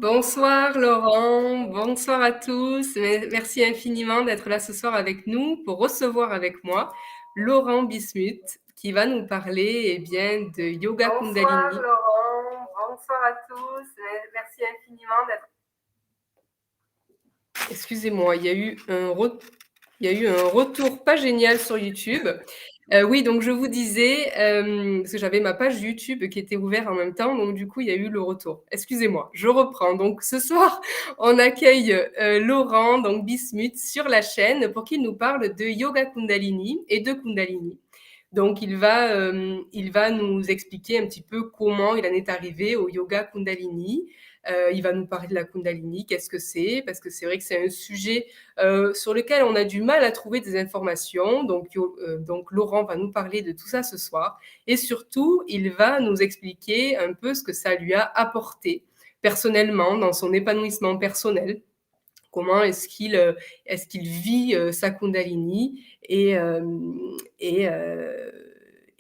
Bonsoir Laurent, bonsoir à tous. Merci infiniment d'être là ce soir avec nous pour recevoir avec moi Laurent Bismuth qui va nous parler de yoga Kundalini. Bonsoir Laurent, bonsoir à tous. Merci infiniment d'être. Excusez-moi, il y a eu un retour pas génial sur YouTube. Oui, donc je vous disais, parce que j'avais ma page YouTube qui était ouverte en même temps, donc du coup, il y a eu le retour. Excusez-moi, je reprends. Donc ce soir, on accueille Laurent, donc Bismuth, sur la chaîne pour qu'il nous parle de yoga Kundalini et de Kundalini. Donc il va nous expliquer un petit peu comment il en est arrivé au yoga Kundalini. Il va nous parler de la Kundalini, qu'est-ce que c'est, parce que c'est vrai que c'est un sujet sur lequel on a du mal à trouver des informations. Donc Laurent va nous parler de tout ça ce soir. Et surtout, il va nous expliquer un peu ce que ça lui a apporté personnellement, dans son épanouissement personnel. Comment est-ce qu'il vit sa Kundalini et, euh,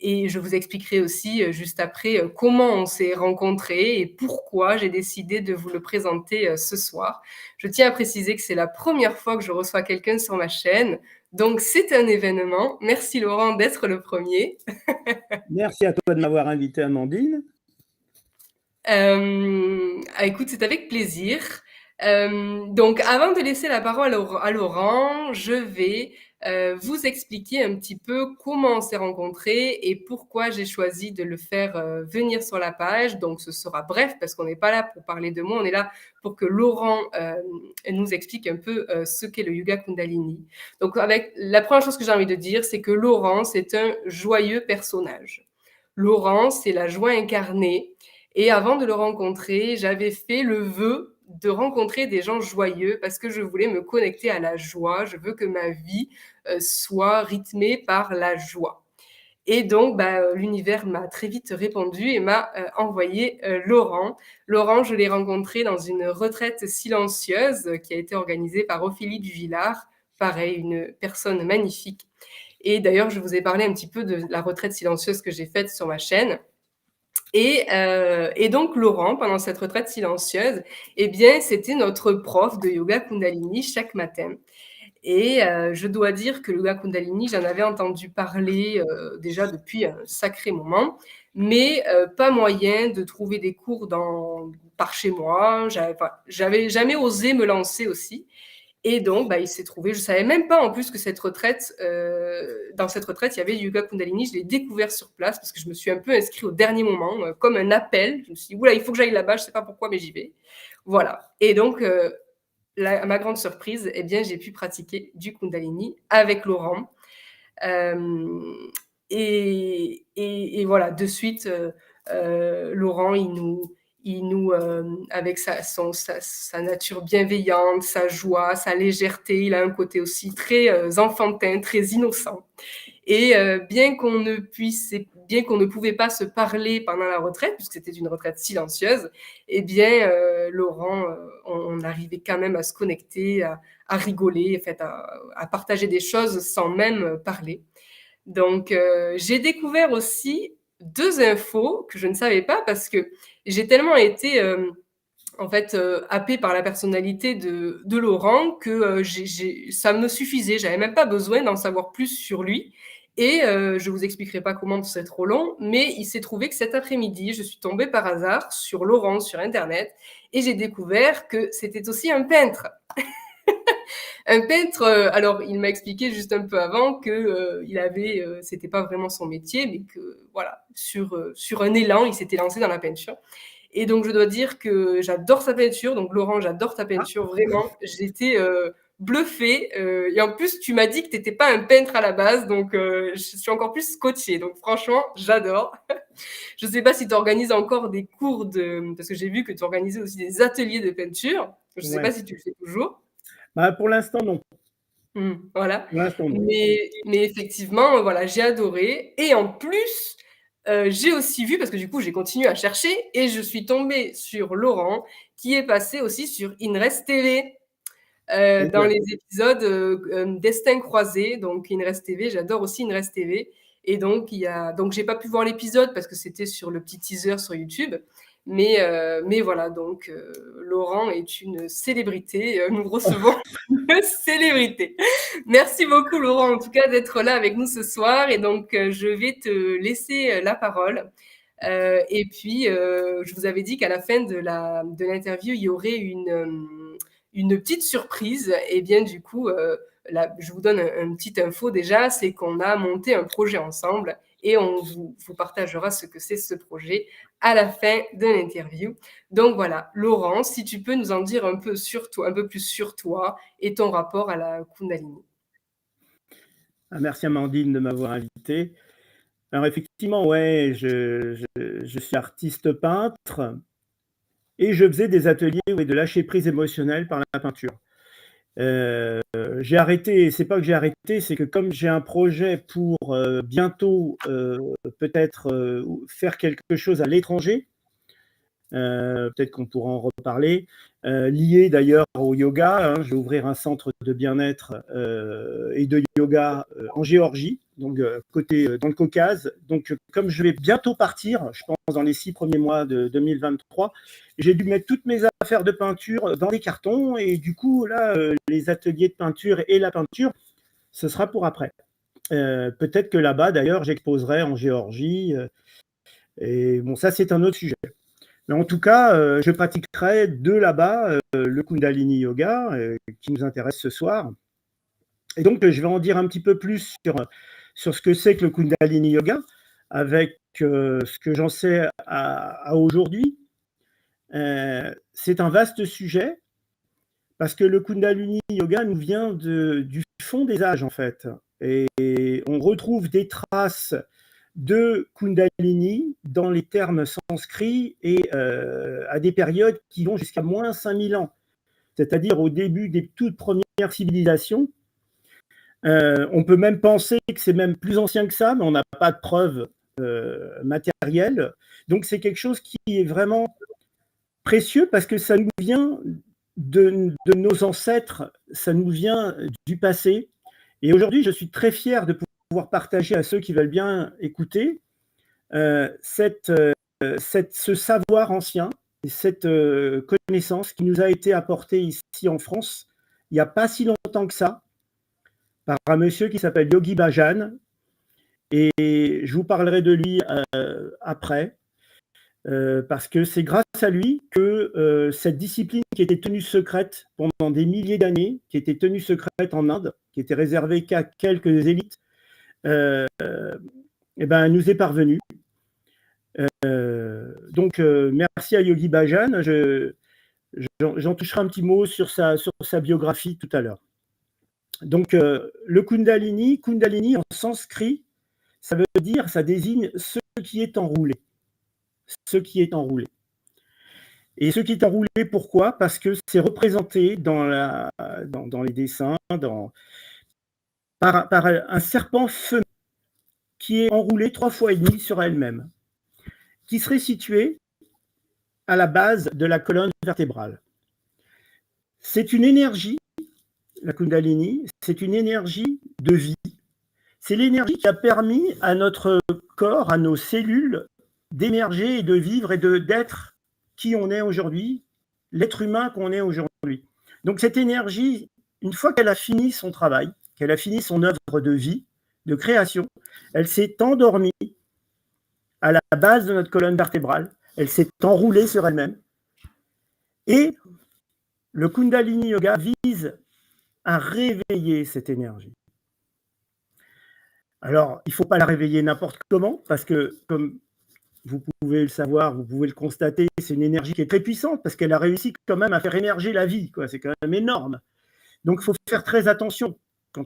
et je vous expliquerai aussi juste après comment on s'est rencontrés et pourquoi j'ai décidé de vous le présenter ce soir. Je tiens à préciser que c'est la première fois que je reçois quelqu'un sur ma chaîne, donc c'est un événement. Merci Laurent d'être le premier. Merci à toi de m'avoir invité, Amandine. Écoute, c'est avec plaisir. Donc, avant de laisser la parole à Laurent, je vais vous expliquer un petit peu comment on s'est rencontrés et pourquoi j'ai choisi de le faire venir sur la page. Donc, ce sera bref parce qu'on n'est pas là pour parler de moi, on est là pour que Laurent nous explique un peu ce qu'est le Yoga Kundalini. Donc, la première chose que j'ai envie de dire, c'est que Laurent, c'est un joyeux personnage. Laurent, c'est la joie incarnée. Et avant de le rencontrer, j'avais fait le vœu de rencontrer des gens joyeux parce que je voulais me connecter à la joie. Je veux que ma vie soit rythmée par la joie. Et donc, l'univers m'a très vite répondu et m'a envoyé Laurent. Laurent, je l'ai rencontré dans une retraite silencieuse qui a été organisée par Ophélie Duvillard. Pareil, une personne magnifique. Et d'ailleurs, je vous ai parlé un petit peu de la retraite silencieuse que j'ai faite sur ma chaîne. Et donc Laurent, pendant cette retraite silencieuse, eh bien, c'était notre prof de yoga Kundalini chaque matin. Et je dois dire que le yoga Kundalini, j'en avais entendu parler déjà depuis un sacré moment, mais pas moyen de trouver des cours par chez moi. J'avais jamais osé me lancer aussi. Et donc, il s'est trouvé, je ne savais même pas en plus que dans cette retraite, il y avait du yoga Kundalini. Je l'ai découvert sur place parce que je me suis un peu inscrite au dernier moment, comme un appel. Je me suis dit, oula, il faut que j'aille là-bas, je ne sais pas pourquoi, mais j'y vais. Voilà. Et donc, à ma grande surprise, eh bien, j'ai pu pratiquer du Kundalini avec Laurent. Et voilà, de suite, Laurent, avec sa nature bienveillante, sa joie, sa légèreté, il a un côté aussi très enfantin, très innocent. Et bien qu'on ne pouvait pas se parler pendant la retraite, puisque c'était une retraite silencieuse, eh bien, Laurent, on arrivait quand même à se connecter, à rigoler, en fait, à partager des choses sans même parler. Donc, j'ai découvert aussi deux infos que je ne savais pas parce que j'ai tellement été happée par la personnalité de Laurent que ça me suffisait. J'avais même pas besoin d'en savoir plus sur lui. Et je vous expliquerai pas comment, c'est trop long, mais il s'est trouvé que cet après-midi, je suis tombée par hasard sur Laurent sur Internet et j'ai découvert que c'était aussi un peintre. Un peintre, alors il m'a expliqué juste un peu avant que c'était pas vraiment son métier, mais que voilà, sur un élan, il s'était lancé dans la peinture. Et donc je dois dire que j'adore sa peinture. Donc Laurent, j'adore ta peinture, vraiment. J'étais bluffée. Et en plus, tu m'as dit que tu n'étais pas un peintre à la base, donc je suis encore plus scotchée. Donc franchement, j'adore. Je ne sais pas si tu organises encore des cours parce que j'ai vu que tu organisais aussi des ateliers de peinture. Je ne sais pas si tu le fais toujours. Pour l'instant, non. Voilà. Pour l'instant, non. Mais effectivement, voilà, j'ai adoré. Et en plus, j'ai aussi vu, parce que du coup, j'ai continué à chercher et je suis tombée sur Laurent qui est passé aussi sur Inrest TV dans les épisodes Destin croisé. Donc, Inrest TV, j'adore aussi Inrest TV. Et donc, j'ai pas pu voir l'épisode parce que c'était sur le petit teaser sur YouTube. Mais voilà, donc Laurent est une célébrité. Nous recevons une célébrité. Merci beaucoup, Laurent, en tout cas, d'être là avec nous ce soir. Et donc, je vais te laisser la parole. Et puis, je vous avais dit qu'à la fin de l'interview, il y aurait une petite surprise. Et bien, du coup, là, je vous donne une petite info déjà, c'est qu'on a monté un projet ensemble et on vous partagera ce que c'est ce projet à la fin de l'interview. Donc voilà, Laurent, si tu peux nous en dire un peu sur toi, un peu plus sur toi et ton rapport à la Kundalini. Merci Amandine de m'avoir invité. Alors effectivement, ouais, je suis artiste peintre et je faisais des ateliers de lâcher prise émotionnelle par la peinture. J'ai arrêté, c'est pas que j'ai arrêté, c'est que comme j'ai un projet pour bientôt peut-être faire quelque chose à l'étranger, peut-être qu'on pourra en reparler, lié d'ailleurs au yoga, hein, je vais ouvrir un centre de bien-être et de yoga en Géorgie, donc dans le Caucase. Donc comme je vais bientôt partir, je pense dans les 6 premiers mois de 2023, j'ai dû mettre toutes mes affaires de peinture dans des cartons et du coup là, les ateliers de peinture et la peinture, ce sera pour après. Peut-être que là-bas d'ailleurs, j'exposerai en Géorgie. Et bon, ça c'est un autre sujet. Mais en tout cas, je pratiquerai de là-bas le Kundalini Yoga qui nous intéresse ce soir. Et donc, je vais en dire un petit peu plus sur ce que c'est que le Kundalini Yoga, avec ce que j'en sais à aujourd'hui. C'est un vaste sujet, parce que le Kundalini Yoga nous vient du fond des âges, en fait. Et on retrouve des traces de Kundalini dans les termes sanscrits et à des périodes qui vont jusqu'à moins 5000 ans, c'est-à-dire au début des toutes premières civilisations. On peut même penser que c'est même plus ancien que ça, mais on n'a pas de preuves matérielles. Donc c'est quelque chose qui est vraiment précieux parce que ça nous vient de nos ancêtres, ça nous vient du passé. Et aujourd'hui, je suis très fier de pouvoir partager à ceux qui veulent bien écouter ce savoir ancien et cette connaissance qui nous a été apportée ici en France il n'y a pas si longtemps que ça par un monsieur qui s'appelle Yogi Bhajan, et je vous parlerai de lui après parce que c'est grâce à lui que cette discipline qui était tenue secrète pendant des milliers d'années, qui était tenue secrète en Inde, qui était réservée qu'à quelques élites, eh ben, nous est parvenue. Donc, merci à Yogi Bhajan. J'en toucherai un petit mot sur sa biographie tout à l'heure. Donc, le Kundalini en sanskrit, ça veut dire, ça désigne ce qui est enroulé. Ce qui est enroulé. Et ce qui est enroulé, pourquoi? Parce que c'est représenté dans les dessins par un serpent femelle qui est enroulé 3 fois et demi sur elle-même, qui serait situé à la base de la colonne vertébrale. C'est une énergie, la Kundalini, c'est une énergie de vie. C'est l'énergie qui a permis à notre corps, à nos cellules, d'émerger et de vivre et d'être qui on est aujourd'hui, l'être humain qu'on est aujourd'hui. Donc cette énergie, une fois qu'elle a fini son travail, qu'elle a fini son œuvre de vie, de création, elle s'est endormie à la base de notre colonne vertébrale, elle s'est enroulée sur elle-même. Et le Kundalini Yoga vise à réveiller cette énergie. Alors, il ne faut pas la réveiller n'importe comment, parce que, comme vous pouvez le savoir, vous pouvez le constater, c'est une énergie qui est très puissante, parce qu'elle a réussi quand même à faire émerger la vie, quoi. C'est quand même énorme. Donc, il faut faire très attention quand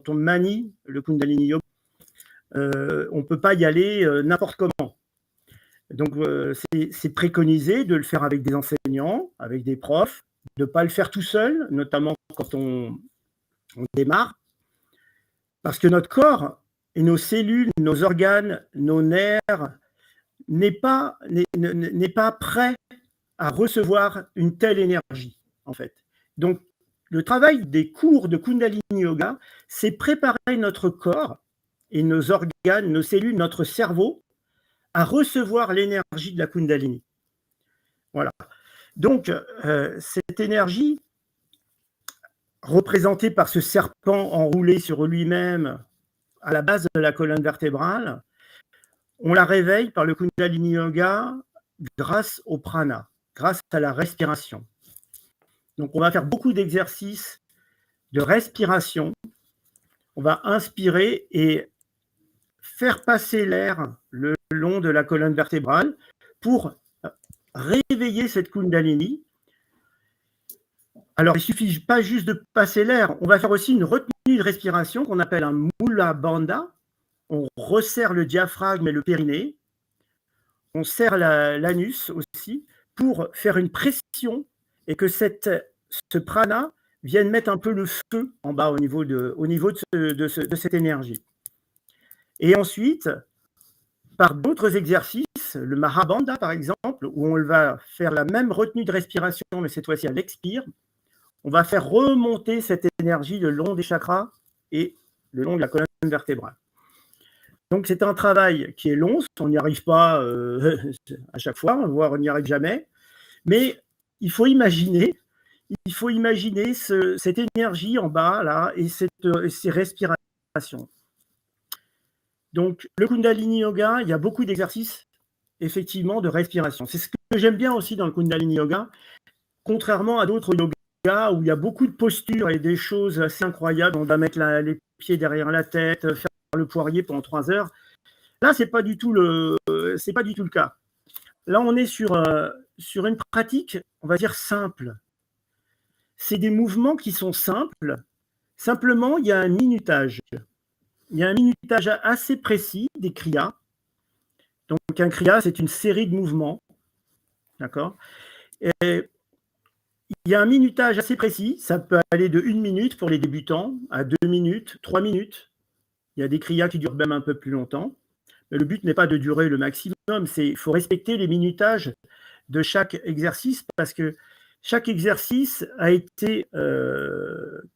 on manie le Kundalini Yoga. On ne peut pas y aller n'importe comment. Donc, c'est préconisé de le faire avec des enseignants, avec des profs, de ne pas le faire tout seul, notamment quand on démarre, parce que notre corps et nos cellules, nos organes, nos nerfs n'est pas prêt à recevoir une telle énergie, en fait. Donc, le travail des cours de Kundalini Yoga, c'est préparer notre corps et nos organes, nos cellules, notre cerveau à recevoir l'énergie de la Kundalini. Voilà. Donc, cette énergie, représentée par ce serpent enroulé sur lui-même à la base de la colonne vertébrale, on la réveille par le Kundalini Yoga grâce au prana, grâce à la respiration. Donc, on va faire beaucoup d'exercices de respiration. On va inspirer et faire passer l'air le long de la colonne vertébrale pour réveiller cette Kundalini. Alors, il ne suffit pas juste de passer l'air, on va faire aussi une retenue de respiration qu'on appelle un Mula Bandha. On resserre le diaphragme et le périnée. On serre l'anus aussi pour faire une pression et que ce prana vienne mettre un peu le feu en bas au niveau de cette énergie. Et ensuite, par d'autres exercices, le Mahabandha par exemple, où on va faire la même retenue de respiration, mais cette fois-ci à l'expire, on va faire remonter cette énergie le long des chakras et le long de la colonne vertébrale. Donc c'est un travail qui est long, on n'y arrive pas à chaque fois, voire on n'y arrive jamais, mais il faut imaginer cette énergie en bas là et ces respirations. Donc le Kundalini Yoga, il y a beaucoup d'exercices effectivement de respiration. C'est ce que j'aime bien aussi dans le Kundalini Yoga, contrairement à d'autres yogas où il y a beaucoup de postures et des choses assez incroyables. On va mettre les pieds derrière la tête, faire le poirier pendant 3 heures. Là, c'est pas du tout le cas. Là, on est sur une pratique, on va dire simple. C'est des mouvements qui sont simples. Simplement, il y a un minutage. Il y a un minutage assez précis des kriyas. Donc, un kriya, c'est une série de mouvements. D'accord ? Et il y a un minutage assez précis. Ça peut aller de 1 minute pour les débutants à 2 minutes, 3 minutes. Il y a des kriyas qui durent même un peu plus longtemps. Mais le but n'est pas de durer le maximum. Il faut respecter les minutages de chaque exercice parce que chaque exercice a été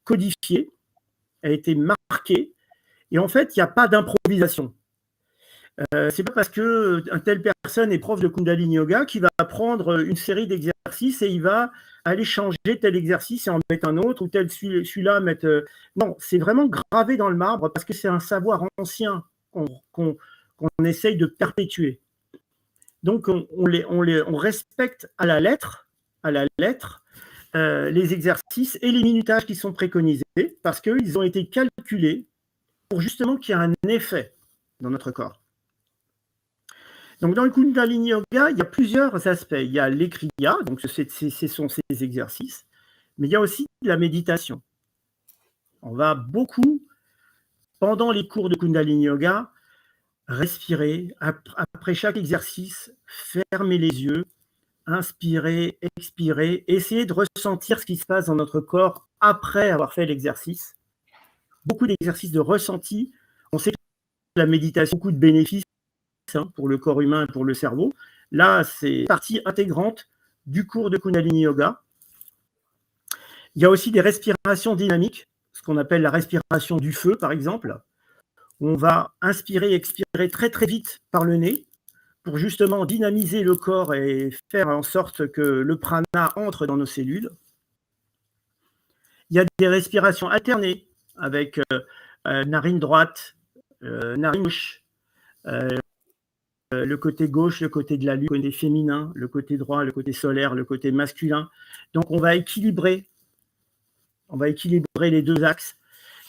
codifié, a été marqué. Et en fait, il n'y a pas d'improvisation. C'est pas parce qu'une telle personne est prof de Kundalini Yoga qu'il va prendre une série d'exercices et il va aller changer tel exercice et en mettre un autre, ou celui-là mettre. Non, c'est vraiment gravé dans le marbre parce que c'est un savoir ancien qu'on essaye de perpétuer. Donc, on respecte à la lettre les exercices et les minutages qui sont préconisés parce qu'ils ont été calculés pour justement qu'il y ait un effet dans notre corps. Donc, dans le Kundalini Yoga, il y a plusieurs aspects. Il y a les kriyas, donc ce sont ces exercices, mais il y a aussi la méditation. On va beaucoup, pendant les cours de Kundalini Yoga, respirer. Après chaque exercice, fermer les yeux, inspirer, expirer, essayer de ressentir ce qui se passe dans notre corps après avoir fait l'exercice. Beaucoup d'exercices de ressenti. On sait que la méditation a beaucoup de bénéfices pour le corps humain et pour le cerveau. Là, c'est partie intégrante du cours de Kundalini Yoga. Il y a aussi des respirations dynamiques, ce qu'on appelle la respiration du feu, par exemple. On va inspirer et expirer très très vite par le nez pour justement dynamiser le corps et faire en sorte que le prana entre dans nos cellules. Il y a des respirations alternées avec narine droite, narine gauche, le côté gauche, le côté de la lune, le côté féminin, le côté droit, le côté solaire, le côté masculin. Donc, on va équilibrer les deux axes.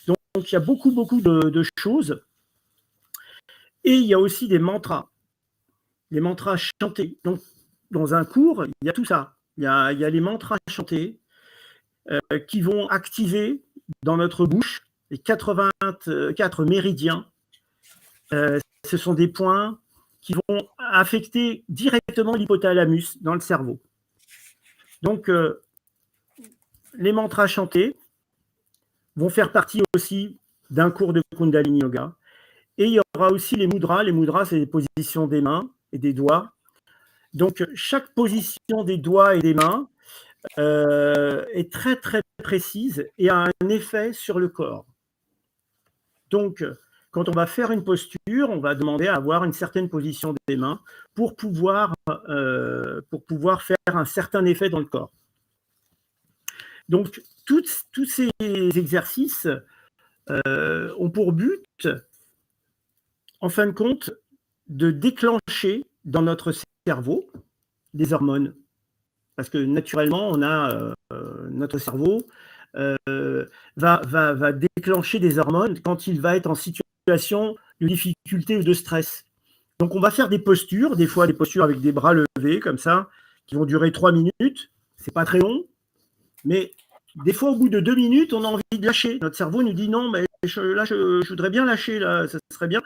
Donc, il y a beaucoup de choses. Et il y a aussi des mantras. Les mantras chantés. Donc, dans un cours, il y a tout ça. Il y a les mantras chantés qui vont activer dans notre bouche les 84 méridiens. Ce sont des points qui vont affecter directement l'hypothalamus dans le cerveau. Donc, les mantras chantés vont faire partie aussi d'un cours de Kundalini Yoga. Et il y aura aussi les mudras. Les mudras, c'est les positions des mains et des doigts. Donc, chaque position des doigts et des mains est très, très précise et a un effet sur le corps. Donc, quand on va faire une posture, on va demander à avoir une certaine position des mains pour pouvoir faire un certain effet dans le corps. Donc, tous ces exercices ont pour but, en fin de compte, de déclencher dans notre cerveau des hormones. Parce que naturellement, on a notre cerveau va déclencher des hormones quand il va être en situation de difficulté ou de stress. Donc, on va faire des postures, des fois des postures avec des bras levés, comme ça, qui vont durer 3 minutes. C'est pas très long, mais des fois, au bout de 2 minutes, on a envie de lâcher. Notre cerveau nous dit non, mais je voudrais bien lâcher, là, ça serait bien.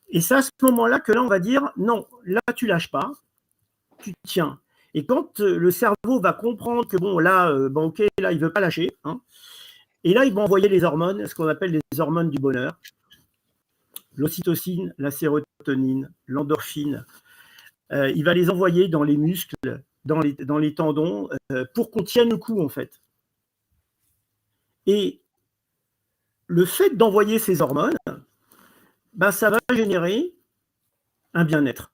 Et c'est à ce moment-là que là, on va dire non, là, tu lâches pas, tu tiens. Et quand le cerveau va comprendre que bon, là, ok, là, il veut pas lâcher, hein, et là, il va envoyer les hormones, ce qu'on appelle les hormones du bonheur, l'ocytocine, la sérotonine, l'endorphine. Il va les envoyer dans les muscles, dans les tendons, pour qu'on tienne le coup, en fait. Et le fait d'envoyer ces hormones, ben, ça va générer un bien-être.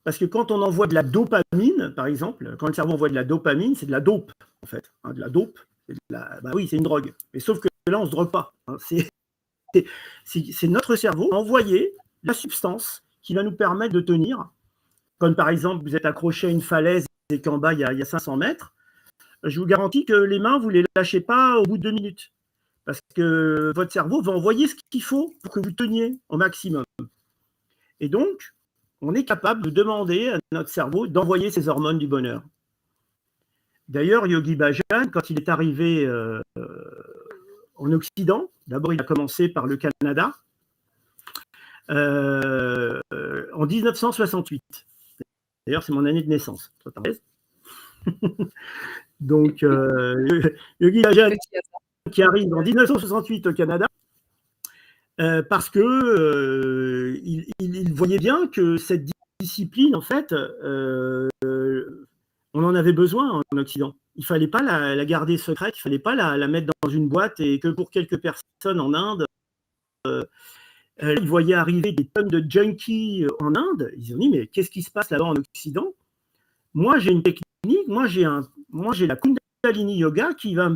Parce que quand on envoie de la dopamine, par exemple, quand le cerveau envoie de la dopamine, c'est de la dope, en fait. Hein, de la dope, bah oui, c'est une drogue. Mais sauf que là, on ne se drogue pas. Hein, c'est notre cerveau envoyer la substance qui va nous permettre de tenir. Comme par exemple, vous êtes accroché à une falaise et qu'en bas, il y a 500 mètres. Je vous garantis que les mains, vous ne les lâchez pas au bout de 2 minutes. Parce que votre cerveau va envoyer ce qu'il faut pour que vous teniez au maximum. Et donc, on est capable de demander à notre cerveau d'envoyer ces hormones du bonheur. D'ailleurs, Yogi Bhajan, quand il est arrivé en Occident, d'abord il a commencé par le Canada, en 1968. D'ailleurs, c'est mon année de naissance. Donc, Yogi Bhajan qui arrive en 1968 au Canada, parce que il voyait bien que cette discipline, en fait, on en avait besoin en Occident. Il ne fallait pas la garder secrète, il ne fallait pas la mettre dans une boîte et que pour quelques personnes en Inde, ils voyaient arriver des tonnes de junkies en Inde. Ils ont dit, mais qu'est-ce qui se passe là-bas en Occident? Moi, j'ai une technique, moi, j'ai la Kundalini Yoga qui va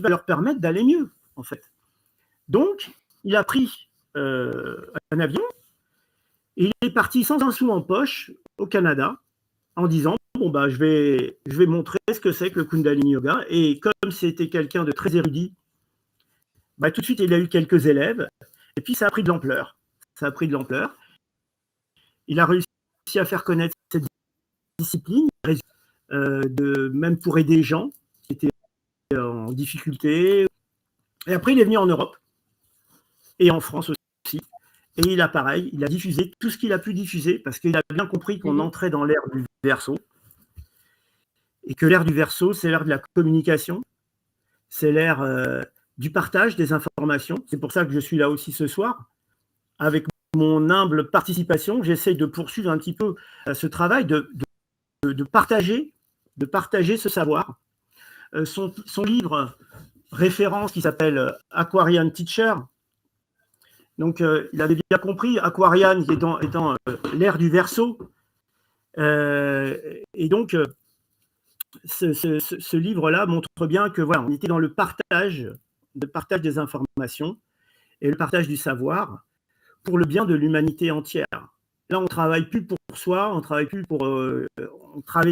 leur permettre d'aller mieux, en fait. Donc, il a pris un avion et il est parti sans un sou en poche au Canada en disant bon bah je vais montrer ce que c'est que le Kundalini Yoga. Et comme c'était quelqu'un de très érudit, bah, tout de suite il a eu quelques élèves et puis ça a pris de l'ampleur. Il a réussi à faire connaître cette discipline, même pour aider les gens qui étaient en difficulté. Et après il est venu en Europe et en France aussi. Et il a diffusé tout ce qu'il a pu diffuser parce qu'il a bien compris qu'on entrait dans l'ère du Verseau. Et que l'ère du Verseau, c'est l'ère de la communication, c'est l'ère du partage des informations. C'est pour ça que je suis là aussi ce soir. Avec mon humble participation, j'essaie de poursuivre un petit peu ce travail de partager ce savoir. Son livre référence qui s'appelle Aquarian Teacher. Donc, il avait bien compris, Aquarian étant l'ère du Verseau. Et donc, ce livre-là montre bien que voilà, on était dans le partage des informations et le partage du savoir pour le bien de l'humanité entière. Là, on ne travaille plus pour soi, on travaille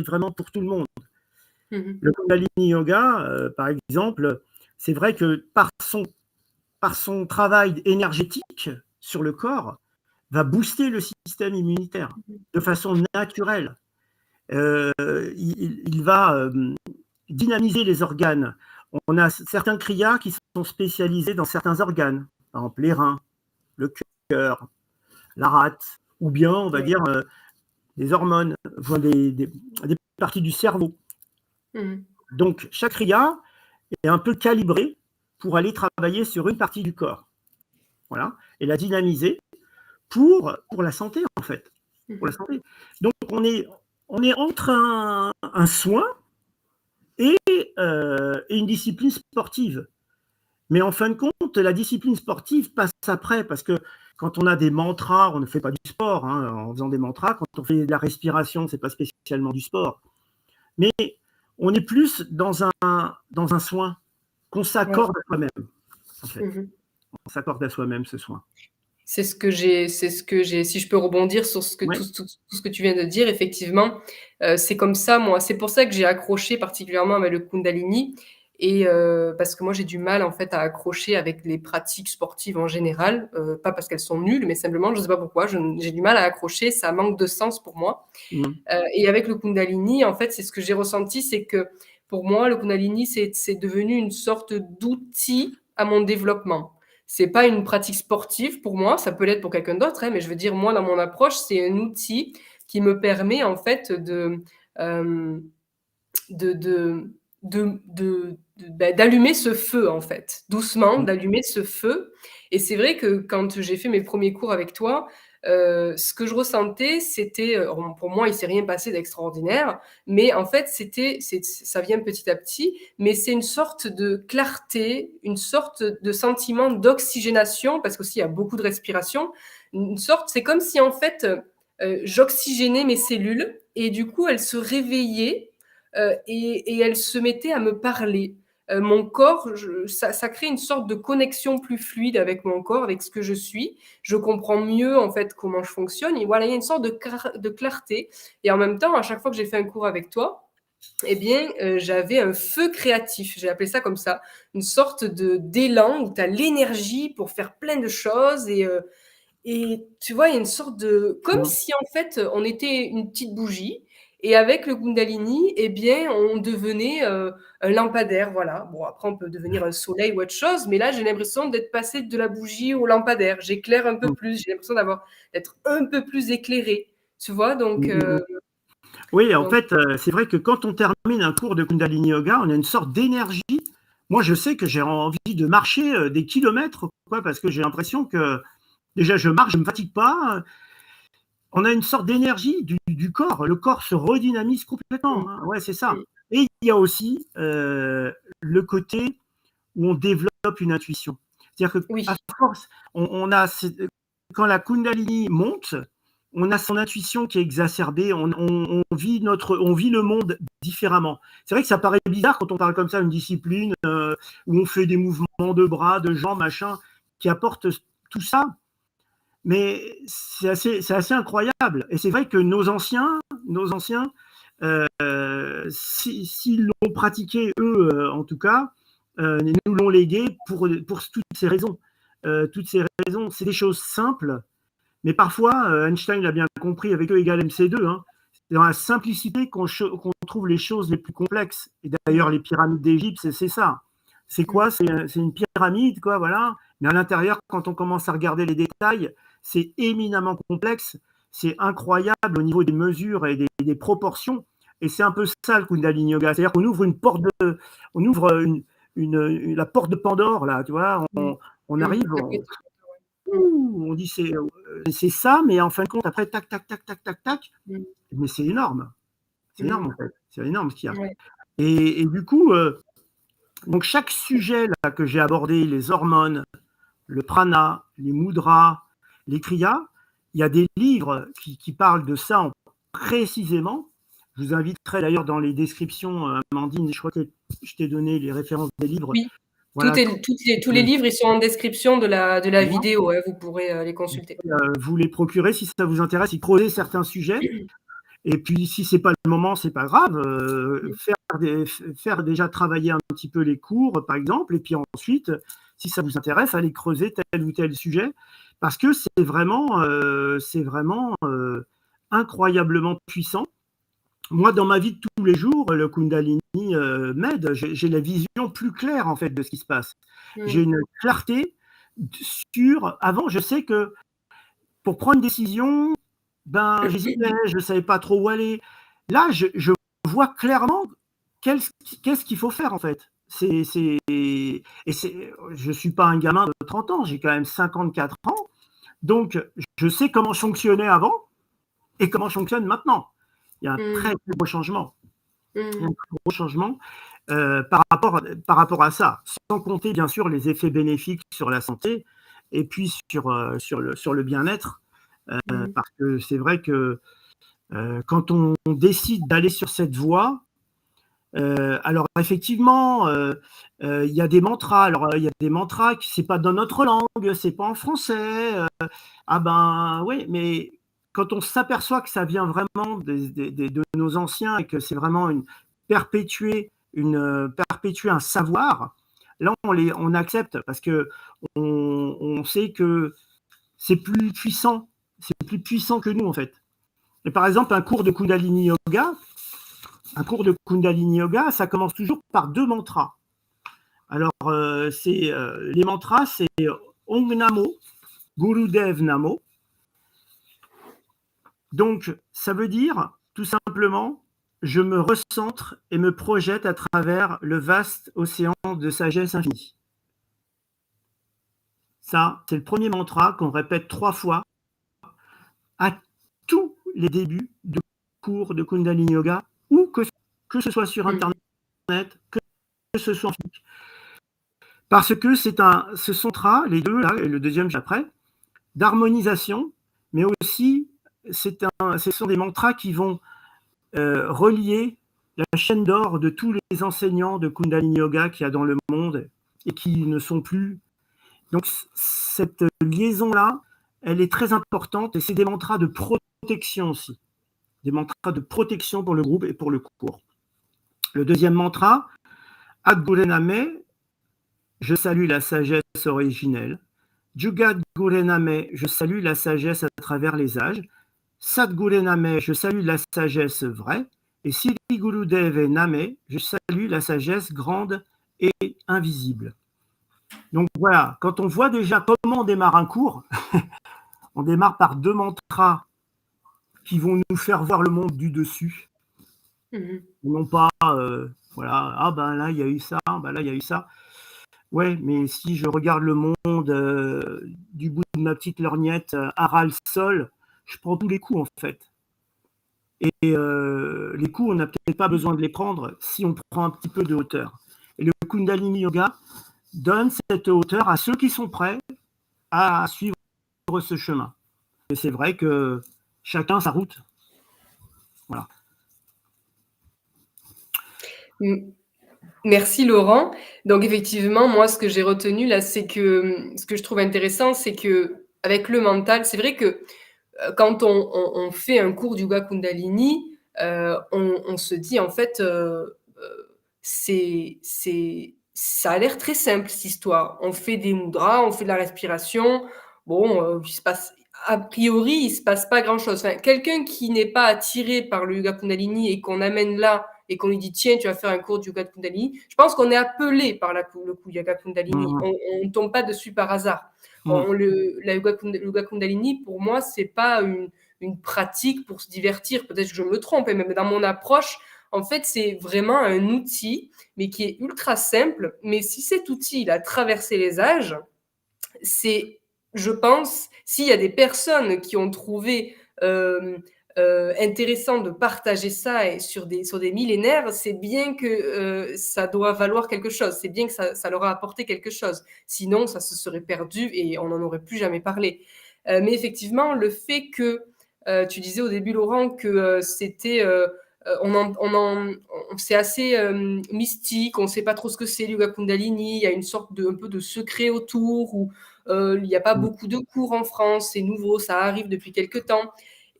vraiment pour tout le monde. Le Kundalini Yoga, par exemple, c'est vrai que par son travail énergétique sur le corps, va booster le système immunitaire de façon naturelle. Il va dynamiser les organes. On a certains kriyas qui sont spécialisés dans certains organes, par exemple les reins, le cœur, la rate, ou bien, on va dire, des hormones, des parties du cerveau. Donc, chaque kriya est un peu calibré pour aller travailler sur une partie du corps. Voilà, et la dynamiser pour la santé, en fait. Pour la santé. Donc, on est entre un soin et une discipline sportive. Mais en fin de compte, la discipline sportive passe après, parce que quand on a des mantras, on ne fait pas du sport hein, en faisant des mantras. Quand on fait de la respiration, c'est pas spécialement du sport. Mais on est plus dans un soin qu'on Ouais. s'accorde à soi-même, en fait. Mmh. On s'accorde à soi-même ce soin. Si je peux rebondir sur Ouais. tout ce que tu viens de dire, effectivement, c'est comme ça, moi. C'est pour ça que j'ai accroché particulièrement avec le Kundalini et parce que moi, j'ai du mal, en fait, à accrocher avec les pratiques sportives en général, pas parce qu'elles sont nulles, mais simplement, je ne sais pas pourquoi, j'ai du mal à accrocher, ça manque de sens pour moi. Mmh. Et avec le Kundalini, en fait, c'est ce que j'ai ressenti, c'est que pour moi, le Kundalini, c'est devenu une sorte d'outil à mon développement. C'est pas une pratique sportive pour moi, ça peut l'être pour quelqu'un d'autre, hein, mais je veux dire, moi, dans mon approche, c'est un outil qui me permet, en fait, euh, de, de, d'allumer ce feu, en fait, doucement, Mmh. d'allumer ce feu. Et c'est vrai que quand j'ai fait mes premiers cours avec toi, ce que je ressentais, c'était, pour moi, il s'est rien passé d'extraordinaire, mais en fait, ça vient petit à petit, mais c'est une sorte de clarté, une sorte de sentiment d'oxygénation, parce qu'aussi il y a beaucoup de respiration, c'est comme si en fait, j'oxygénais mes cellules et du coup, elles se réveillaient et elle se mettait à me parler. Mon corps, ça crée une sorte de connexion plus fluide avec mon corps, avec ce que je suis. Je comprends mieux en fait comment je fonctionne. Et voilà, il y a une sorte de clarté. Et en même temps, à chaque fois que j'ai fait un cours avec toi, eh bien, j'avais un feu créatif. J'ai appelé ça comme ça, une sorte de d'élan où tu as l'énergie pour faire plein de choses et tu vois, il y a une sorte de comme Mmh. si en fait, on était une petite bougie et avec le Kundalini, eh bien, on devenait, un lampadaire, voilà. Bon, après on peut devenir un soleil ou autre chose, mais là, j'ai l'impression d'être passé de la bougie au lampadaire. J'éclaire un peu Mmh. plus, j'ai l'impression d'être un peu plus éclairée, tu vois? Mmh. Mmh. Oui, en Donc fait, c'est vrai que quand on termine un cours de Kundalini Yoga, on a une sorte d'énergie. Moi, je sais que j'ai envie de marcher des kilomètres, quoi, parce que j'ai l'impression que déjà je marche, je ne me fatigue pas. On a une sorte d'énergie du corps. Le corps se redynamise mmh, complètement. Hein. Ouais, c'est mmh, ça. Et il y a aussi le côté où on développe une intuition. C'est-à-dire qu'à oui, force, on a quand la Kundalini monte, on a son intuition qui est exacerbée, on vit le monde différemment. C'est vrai que ça paraît bizarre quand on parle comme ça d'une discipline où on fait des mouvements de bras, de jambes, machin, qui apportent tout ça, mais c'est assez incroyable. Et c'est vrai que nos anciens s'ils l'ont pratiqué, eux, en tout cas, nous l'ont légué pour toutes ces raisons. Toutes ces raisons, c'est des choses simples, mais parfois, Einstein l'a bien compris avec E égale MC2, hein, c'est dans la simplicité qu'on trouve les choses les plus complexes. Et mmh, d'ailleurs, les pyramides d'Égypte, c'est ça. C'est mmh, quoi? C'est une pyramide, quoi, voilà. Mais à l'intérieur, quand on commence à regarder les détails, c'est éminemment complexe. C'est incroyable au niveau des mesures et des proportions. Et c'est un peu ça le Kundalini Yoga. C'est-à-dire qu'on ouvre on ouvre la porte de Pandore, là, tu vois. mmh, On mmh, arrive, mmh, on dit c'est ça, mais en fin de compte, après, tac, tac, tac, tac, tac, tac, mmh, mais c'est énorme. C'est énorme, mmh, en fait. C'est énorme ce qu'il y a. ouais, Et du coup, donc chaque sujet là, que j'ai abordé, les hormones, le prana, les mudras, les kriyas, il y a des livres qui parlent de ça précisément. Je vous inviterai d'ailleurs dans les descriptions, Amandine, je crois que je t'ai donné les références des livres. oui. Voilà, Tous les livres, ils sont en description de la voilà. vidéo, hein, vous pourrez les consulter. Vous les procurez si ça vous intéresse, y creuser certains sujets. Et puis, si c'est pas le moment, c'est pas grave. Faire déjà travailler un petit peu les cours, par exemple, et puis ensuite, si ça vous intéresse, aller creuser tel ou tel sujet, parce que c'est vraiment incroyablement puissant. Moi, dans ma vie de tous les jours, le Kundalini m'aide. J'ai la vision plus claire en fait de ce qui se passe. J'ai Mmh, une clarté sur. Avant, je sais que pour prendre une décision, ben, j'hésitais, je ne savais pas trop où aller. Là, je vois clairement qu'est-ce qu'il faut faire en fait. Je ne suis pas un gamin de 30 ans, j'ai quand même 54 ans. Donc, je sais comment je fonctionnais avant et comment je fonctionne maintenant. Il y a un très, mmh, très gros changement. Il y a un mmh, très gros changement. par rapport à ça, sans compter bien sûr les effets bénéfiques sur la santé et puis sur le bien-être, parce que c'est vrai que quand on décide d'aller sur cette voie, alors effectivement, il y a des mantras. Alors il y a des mantras qui c'est pas dans notre langue, c'est pas en français. Ah ben oui, mais quand on s'aperçoit que ça vient vraiment de nos anciens et que c'est vraiment perpétuer un savoir, là on accepte parce que on sait que c'est plus puissant que nous en fait. Et par exemple, un cours de Kundalini Yoga, ça commence toujours par 2 mantras. Alors, les mantras, c'est Om Namo, Gurudev Namo. Donc, ça veut dire tout simplement, je me recentre et me projette à travers le vaste océan de sagesse infinie. Ça, c'est le premier mantra qu'on répète 3 fois à tous les débuts de cours de Kundalini Yoga, ou que ce soit sur Internet, que ce soit en physique. Parce que ce sont les deux, là, et le deuxième après, d'harmonisation, mais aussi ce sont des mantras qui vont relier la chaîne d'or de tous les enseignants de Kundalini Yoga qu'il y a dans le monde et qui ne sont plus. Donc cette liaison-là, elle est très importante et c'est des mantras de protection aussi. Des mantras de protection pour le groupe et pour le cours. Le deuxième mantra, Adgurename, je salue la sagesse originelle. Jugat Gurename, je salue la sagesse à travers les âges. Sadgurename, je salue la sagesse vraie. Et Siri Gurudev Name, je salue la sagesse grande et invisible. Donc voilà, quand on voit déjà comment on démarre un cours, on démarre par 2 mantras qui vont nous faire voir le monde du dessus. Non pas, voilà, ah ben là il y a eu ça, ben là il y a eu ça. Ouais, mais si je regarde le monde du bout de ma petite lorgnette à ras le sol, je prends tous les coups en fait. Et les coups, on n'a peut-être pas besoin de les prendre si on prend un petit peu de hauteur. Et le Kundalini Yoga donne cette hauteur à ceux qui sont prêts à suivre ce chemin. Et c'est vrai que chacun sa route. Voilà. Merci Laurent. Donc effectivement, moi ce que j'ai retenu là, c'est que ce que je trouve intéressant, c'est que avec le mental, c'est vrai que quand on fait un cours du Yoga Kundalini, on se dit en fait, ça a l'air très simple cette histoire. On fait des mudras, on fait de la respiration. Bon, a priori, il se passe pas grand-chose. Enfin, quelqu'un qui n'est pas attiré par le Yoga Kundalini et qu'on amène là et qu'on lui dit tiens, tu vas faire un cours du Yoga Kundalini, je pense qu'on est appelé par le Yoga Kundalini. On ne tombe pas dessus par hasard. Le Yoga Kundalini, pour moi, c'est pas une pratique pour se divertir. Peut-être que je me trompe, mais dans mon approche, en fait, c'est vraiment un outil, mais qui est ultra simple. Mais si cet outil, il a traversé les âges, c'est, je pense, s'il y a des personnes qui ont trouvé intéressant de partager ça et sur des millénaires, c'est bien que ça doit valoir quelque chose, c'est bien que ça leur a apporté quelque chose. Sinon, ça se serait perdu et on n'en aurait plus jamais parlé. Mais effectivement, le fait que, tu disais au début, Laurent, que c'était... c'est assez mystique, on ne sait pas trop ce que c'est, le Yoga Kundalini, il y a une sorte un peu de secret autour, où il n'y a pas beaucoup de cours en France, c'est nouveau, ça arrive depuis quelques temps.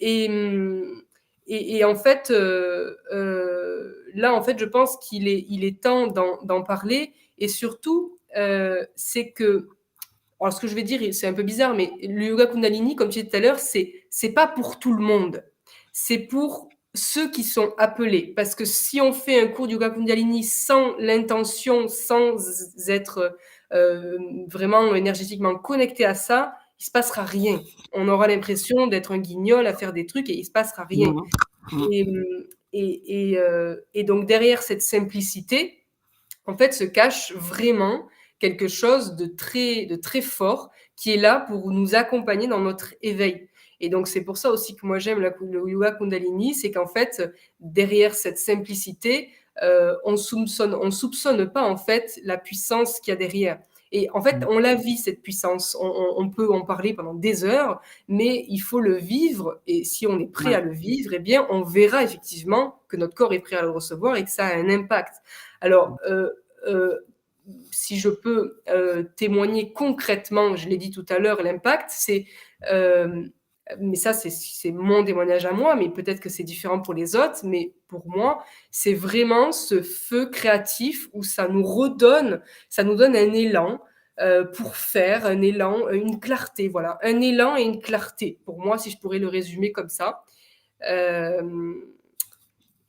Et en fait, là, en fait, je pense qu'il est temps d'en parler. Et surtout, c'est que, alors ce que je vais dire, c'est un peu bizarre, mais le Yoga Kundalini, comme tu disais tout à l'heure, c'est pas pour tout le monde. C'est pour ceux qui sont appelés. Parce que si on fait un cours de Yoga Kundalini sans l'intention, sans être vraiment énergétiquement connecté à ça, il se passera rien. On aura l'impression d'être un guignol à faire des trucs et il se passera rien. Et donc derrière cette simplicité, en fait, se cache vraiment quelque chose de très fort qui est là pour nous accompagner dans notre éveil. Et donc, c'est pour ça aussi que moi, j'aime le Yoga Kundalini, c'est qu'en fait, derrière cette simplicité, on soupçonne pas en fait la puissance qu'il y a derrière. Et en fait, on la vit cette puissance. On peut en parler pendant des heures, mais il faut le vivre. Et si on est prêt Ouais. à le vivre, eh bien, on verra effectivement que notre corps est prêt à le recevoir et que ça a un impact. Alors, si je peux témoigner concrètement, je l'ai dit tout à l'heure, l'impact, c'est mais ça, c'est mon témoignage à moi, mais peut-être que c'est différent pour les autres. Mais pour moi, c'est vraiment ce feu créatif où ça nous donne un élan pour faire, un élan, une clarté, voilà, un élan et une clarté. Pour moi, si je pourrais le résumer comme ça. Euh,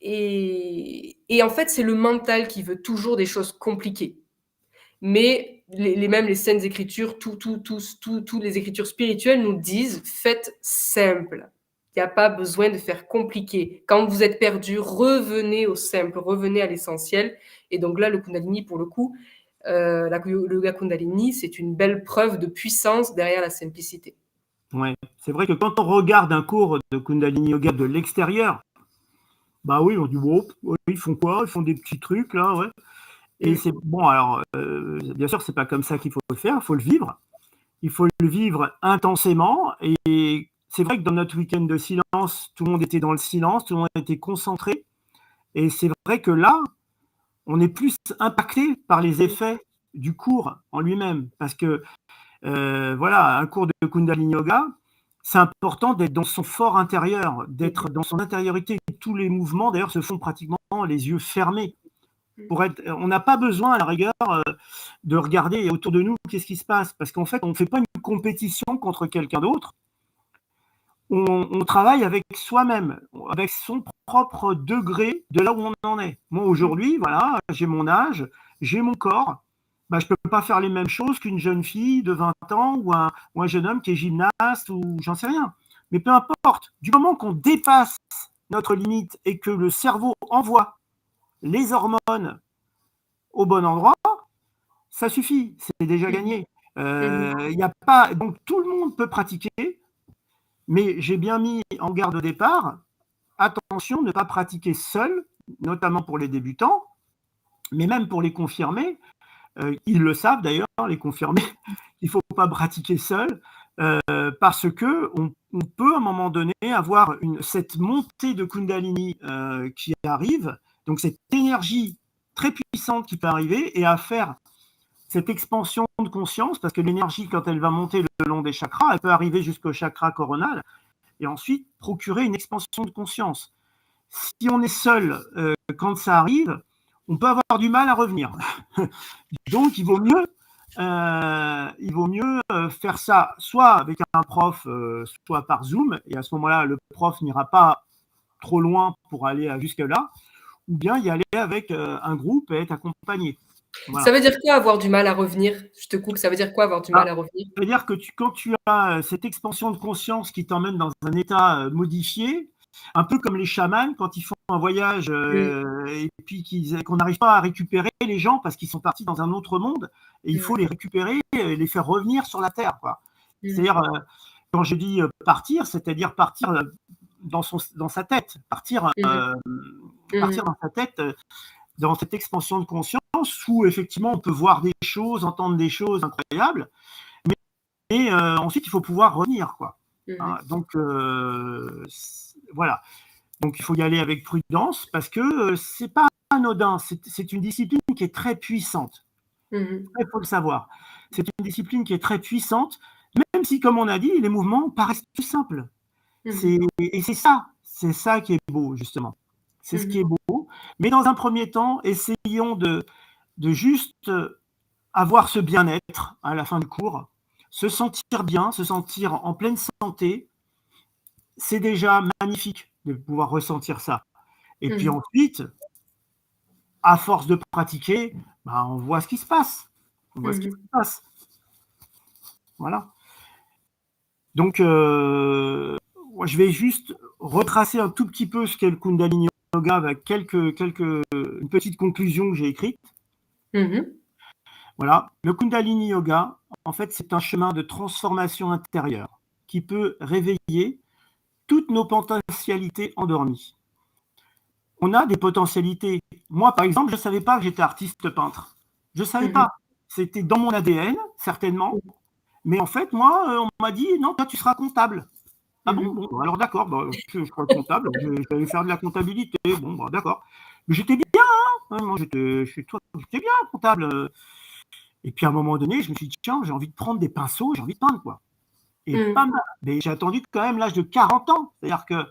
et en fait, c'est le mental qui veut toujours des choses compliquées. Mais même les saintes écritures, toutes les écritures spirituelles nous disent faites simple. Il n'y a pas besoin de faire compliqué. Quand vous êtes perdu, revenez au simple, revenez à l'essentiel. Et donc là, le Kundalini, pour le coup, le yoga Kundalini, c'est une belle preuve de puissance derrière la simplicité. Ouais. C'est vrai que quand on regarde un cours de Kundalini Yoga de l'extérieur, bah oui, on dit bon, ils font quoi? Ils font des petits trucs là, ouais. Et c'est bon, alors, bien sûr, c'est pas comme ça qu'il faut le faire, il faut le vivre. Il faut le vivre intensément. Et c'est vrai que dans notre week-end de silence, tout le monde était dans le silence, tout le monde était concentré. Et c'est vrai que là, on est plus impacté par les effets du cours en lui-même. Parce que, voilà, un cours de Kundalini Yoga, c'est important d'être dans son fort intérieur, d'être dans son intériorité. Tous les mouvements, d'ailleurs, se font pratiquement les yeux fermés. On n'a pas besoin, à la rigueur, de regarder autour de nous qu'est-ce qui se passe. Parce qu'en fait, on ne fait pas une compétition contre quelqu'un d'autre. On travaille avec soi-même, avec son propre degré de là où on en est. Moi, aujourd'hui, voilà, j'ai mon âge, j'ai mon corps. Bah, je ne peux pas faire les mêmes choses qu'une jeune fille de 20 ans ou un jeune homme qui est gymnaste ou j'en sais rien. Mais peu importe, du moment qu'on dépasse notre limite et que le cerveau envoie les hormones au bon endroit, ça suffit, c'est déjà gagné. Y a pas, donc tout le monde peut pratiquer, mais j'ai bien mis en garde au départ, attention, ne pas pratiquer seul, notamment pour les débutants, mais même pour les confirmés, ils le savent d'ailleurs, les confirmés, il ne faut pas pratiquer seul, parce qu'on peut à un moment donné avoir cette montée de Kundalini qui arrive, donc cette énergie très puissante qui peut arriver et à faire cette expansion de conscience, parce que l'énergie, quand elle va monter le long des chakras, elle peut arriver jusqu'au chakra coronal et ensuite procurer une expansion de conscience. Si on est seul quand ça arrive, on peut avoir du mal à revenir. Donc, il vaut mieux faire ça soit avec un prof, soit par Zoom, et à ce moment-là, le prof n'ira pas trop loin pour aller jusque-là, ou bien y aller avec un groupe et être accompagné. Voilà. Ça veut dire quoi avoir du mal à revenir? Je te coupe, ça veut dire quoi avoir du mal à revenir? Ça veut dire que quand tu as cette expansion de conscience qui t'emmène dans un état modifié, un peu comme les chamans quand ils font un voyage et puis qu'on n'arrive pas à récupérer les gens parce qu'ils sont partis dans un autre monde et il faut les récupérer et les faire revenir sur la Terre, quoi. C'est-à-dire, quand je dis partir, c'est-à-dire partir dans sa tête, partir dans sa tête, dans cette expansion de conscience où effectivement on peut voir des choses, entendre des choses incroyables, mais ensuite il faut pouvoir revenir, quoi. Donc voilà. Donc il faut y aller avec prudence parce que c'est pas anodin, c'est une discipline qui est très puissante. Il faut le savoir. C'est une discipline qui est très puissante, même si, comme on a dit, les mouvements paraissent plus simples. Et c'est ça qui est beau, justement. C'est ce qui est beau. Mais dans un premier temps, essayons de juste avoir ce bien-être à la fin du cours, se sentir bien, se sentir en pleine santé. C'est déjà magnifique de pouvoir ressentir ça. Et puis ensuite, à force de pratiquer, bah, on voit ce qui se passe. On voit ce qui se passe. Voilà. Donc, je vais juste retracer un tout petit peu ce qu'est le Kundalini Yoga avec une petite conclusion que j'ai écrite. Voilà. Le Kundalini Yoga, en fait, c'est un chemin de transformation intérieure qui peut réveiller toutes nos potentialités endormies. On a des potentialités Moi, par exemple, je ne savais pas que j'étais artiste peintre. Je ne savais Mmh. pas. C'était dans mon ADN, certainement. Mais en fait, moi, on m'a dit, non, toi, tu seras comptable. Ah bon, Mmh. bon, alors d'accord, bah, je serai comptable, je vais faire de la comptabilité. Bon, bah, d'accord. Mais j'étais bien, hein, moi, j'étais bien comptable. Et puis à un moment donné, je me suis dit, tiens, j'ai envie de prendre des pinceaux, j'ai envie de peindre, quoi. Et pas Mmh. mal. Mais j'ai attendu quand même l'âge de 40 ans. C'est-à-dire que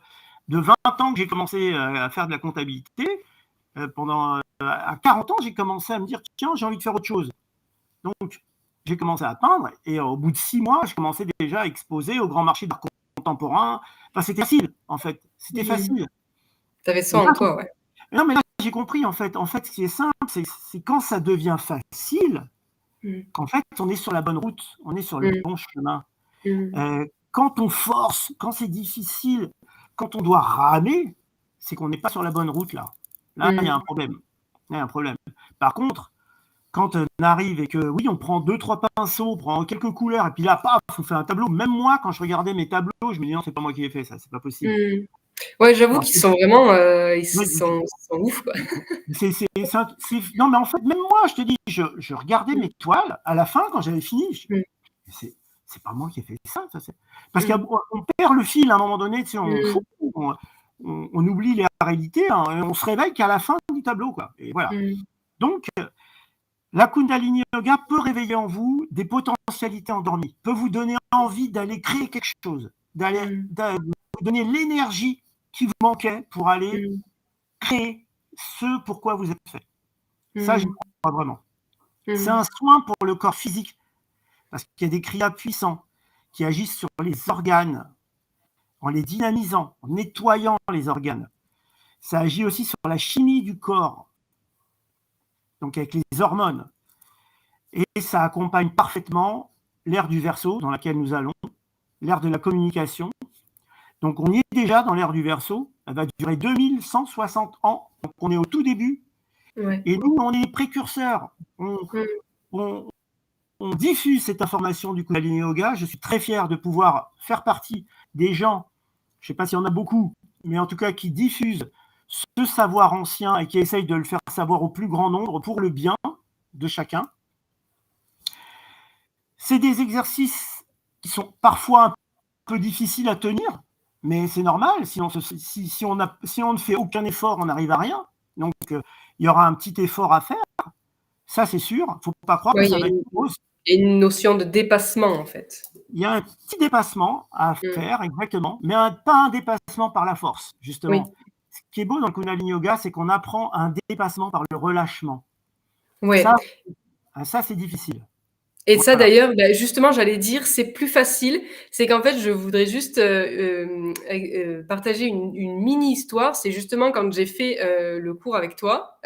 de 20 ans que j'ai commencé à faire de la comptabilité, à 40 ans, j'ai commencé à me dire, tiens, j'ai envie de faire autre chose. Donc, j'ai commencé à peindre et au bout de 6 mois, je commençais déjà à exposer au grand marché d'art contemporain. Enfin, c'était facile, en fait. C'était Mmh. facile. Tu avais Et ça là, en toi, ouais. non, mais là, j'ai compris, en fait. En fait, ce qui est simple, c'est quand ça devient facile, Mmh. qu'en fait, on est sur la bonne route, on est sur le Mmh. bon chemin. Mmh. Quand on force, quand c'est difficile, quand on doit ramer, c'est qu'on n'est pas sur la bonne route, là. Là, il y a un Mmh. problème. Il y a un problème. Par contre, quand on arrive et que, oui, on prend 2, 3 pinceaux, on prend quelques couleurs, et puis là, paf, on fait un tableau. Même moi, quand je regardais mes tableaux, je me dis, non, c'est pas moi qui ai fait ça, c'est pas possible. Mmh. Ouais, j'avoue Alors, qu'ils sont vraiment, oui, ils sont ouf, quoi. non, mais en fait, même moi, je te dis, je regardais mes toiles, à la fin, quand j'avais fini, Mmh. c'est, c'est pas moi qui ai fait ça. Parce Mmh. qu'on perd le fil à un moment donné, tu sais, Mmh. on oublie les réalités, hein, et on se réveille qu'à la fin du tableau, quoi. Et voilà. Mmh. Donc, la Kundalini Yoga peut réveiller en vous des potentialités endormies, peut vous donner envie d'aller créer quelque chose, Mmh. vous donner l'énergie qui vous manquait pour aller Mmh. créer ce pourquoi vous êtes fait. Ça, j'y Mmh. crois vraiment. C'est Mmh. un soin pour le corps physique, parce qu'il y a des kriyas puissants qui agissent sur les organes, en les dynamisant, en nettoyant les organes. Ça agit aussi sur la chimie du corps, donc avec les hormones. Et ça accompagne parfaitement l'ère du Verseau dans laquelle nous allons, l'ère de la communication. Donc on y est déjà dans l'ère du Verseau. Elle va durer 2160 ans. Donc on est au tout début. Ouais. Et nous, on est les précurseurs. Mmh. On, on diffuse cette information du Kundalini Yoga. Je suis très fier de pouvoir faire partie des gens, je ne sais pas s'il y en a beaucoup, mais en tout cas qui diffusent ce savoir ancien et qui essayent de le faire savoir au plus grand nombre pour le bien de chacun. C'est des exercices qui sont parfois un peu difficiles à tenir, mais c'est normal. Si on ne fait aucun effort, on n'arrive à rien. Donc, il y aura un petit effort à faire. Ça, c'est sûr. Il ne faut pas croire que Ouais, ça va être rose. il y a une notion de dépassement, en fait. Il y a un petit dépassement à Mmh. faire, exactement, mais pas un dépassement par la force, Oui. justement. Ce qui est beau dans le Kundalini Yoga, c'est qu'on apprend un dépassement par le relâchement. Ouais. Ça, ça c'est difficile. Et ça Voilà. d'ailleurs, bah, justement, j'allais dire, c'est plus facile. C'est qu'en fait, je voudrais juste, partager une mini histoire. C'est justement quand j'ai fait, le cours avec toi,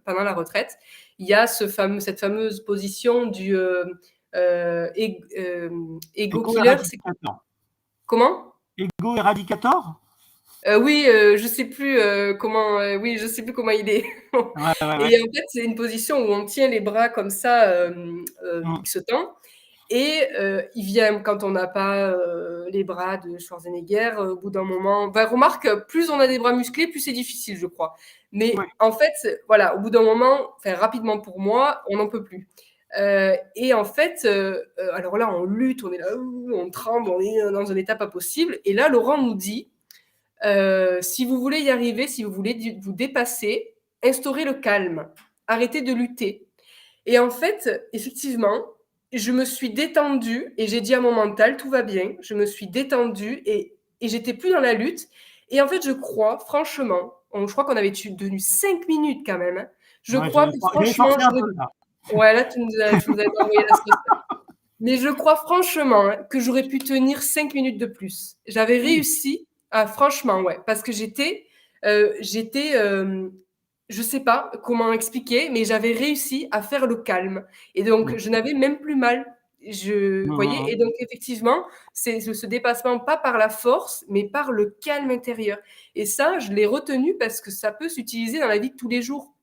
pendant la retraite, il y a cette fameuse position du, ego Ego killer, c'est Eradicator. comment? Ego Eradicator. Oui, je sais plus, comment, oui, je sais plus comment il est. Ouais, ouais, ouais. Et en fait, c'est une position où on tient les bras comme ça, Mm. X temps. Et il vient quand on n'a pas les bras de Schwarzenegger, au bout d'un moment. Bah, remarque, plus on a des bras musclés, plus c'est difficile, je crois. Ouais, Mais en fait, voilà, au bout d'un moment, enfin rapidement pour moi, on n'en peut plus. Et en fait, alors là, on lutte, on est là, on tremble, on est dans un état pas possible. Et là, Laurent nous dit, si vous voulez y arriver, si vous voulez vous dépasser, instaurez le calme, arrêtez de lutter. Et en fait, effectivement, je me suis détendue et j'ai dit à mon mental, tout va bien. Je me suis détendue et j'étais plus dans la lutte. Et en fait, je crois, franchement, je crois qu'on avait tenu 5 minutes quand même, hein. Je ouais, crois que j'avais franchement, forcé un peu là. ouais, là, tu nous as envoyé la sauce. Mais je crois franchement, hein, que j'aurais pu tenir 5 minutes de plus. J'avais Oui, réussi à, franchement, ouais, parce que j'étais, je sais pas comment expliquer, mais j'avais réussi à faire le calme. Et donc, mm. je n'avais même plus mal. Mm, Voyez, mm, et donc effectivement, c'est ce dépassement pas par la force, mais par le calme intérieur. Et ça, je l'ai retenu parce que ça peut s'utiliser dans la vie de tous les jours.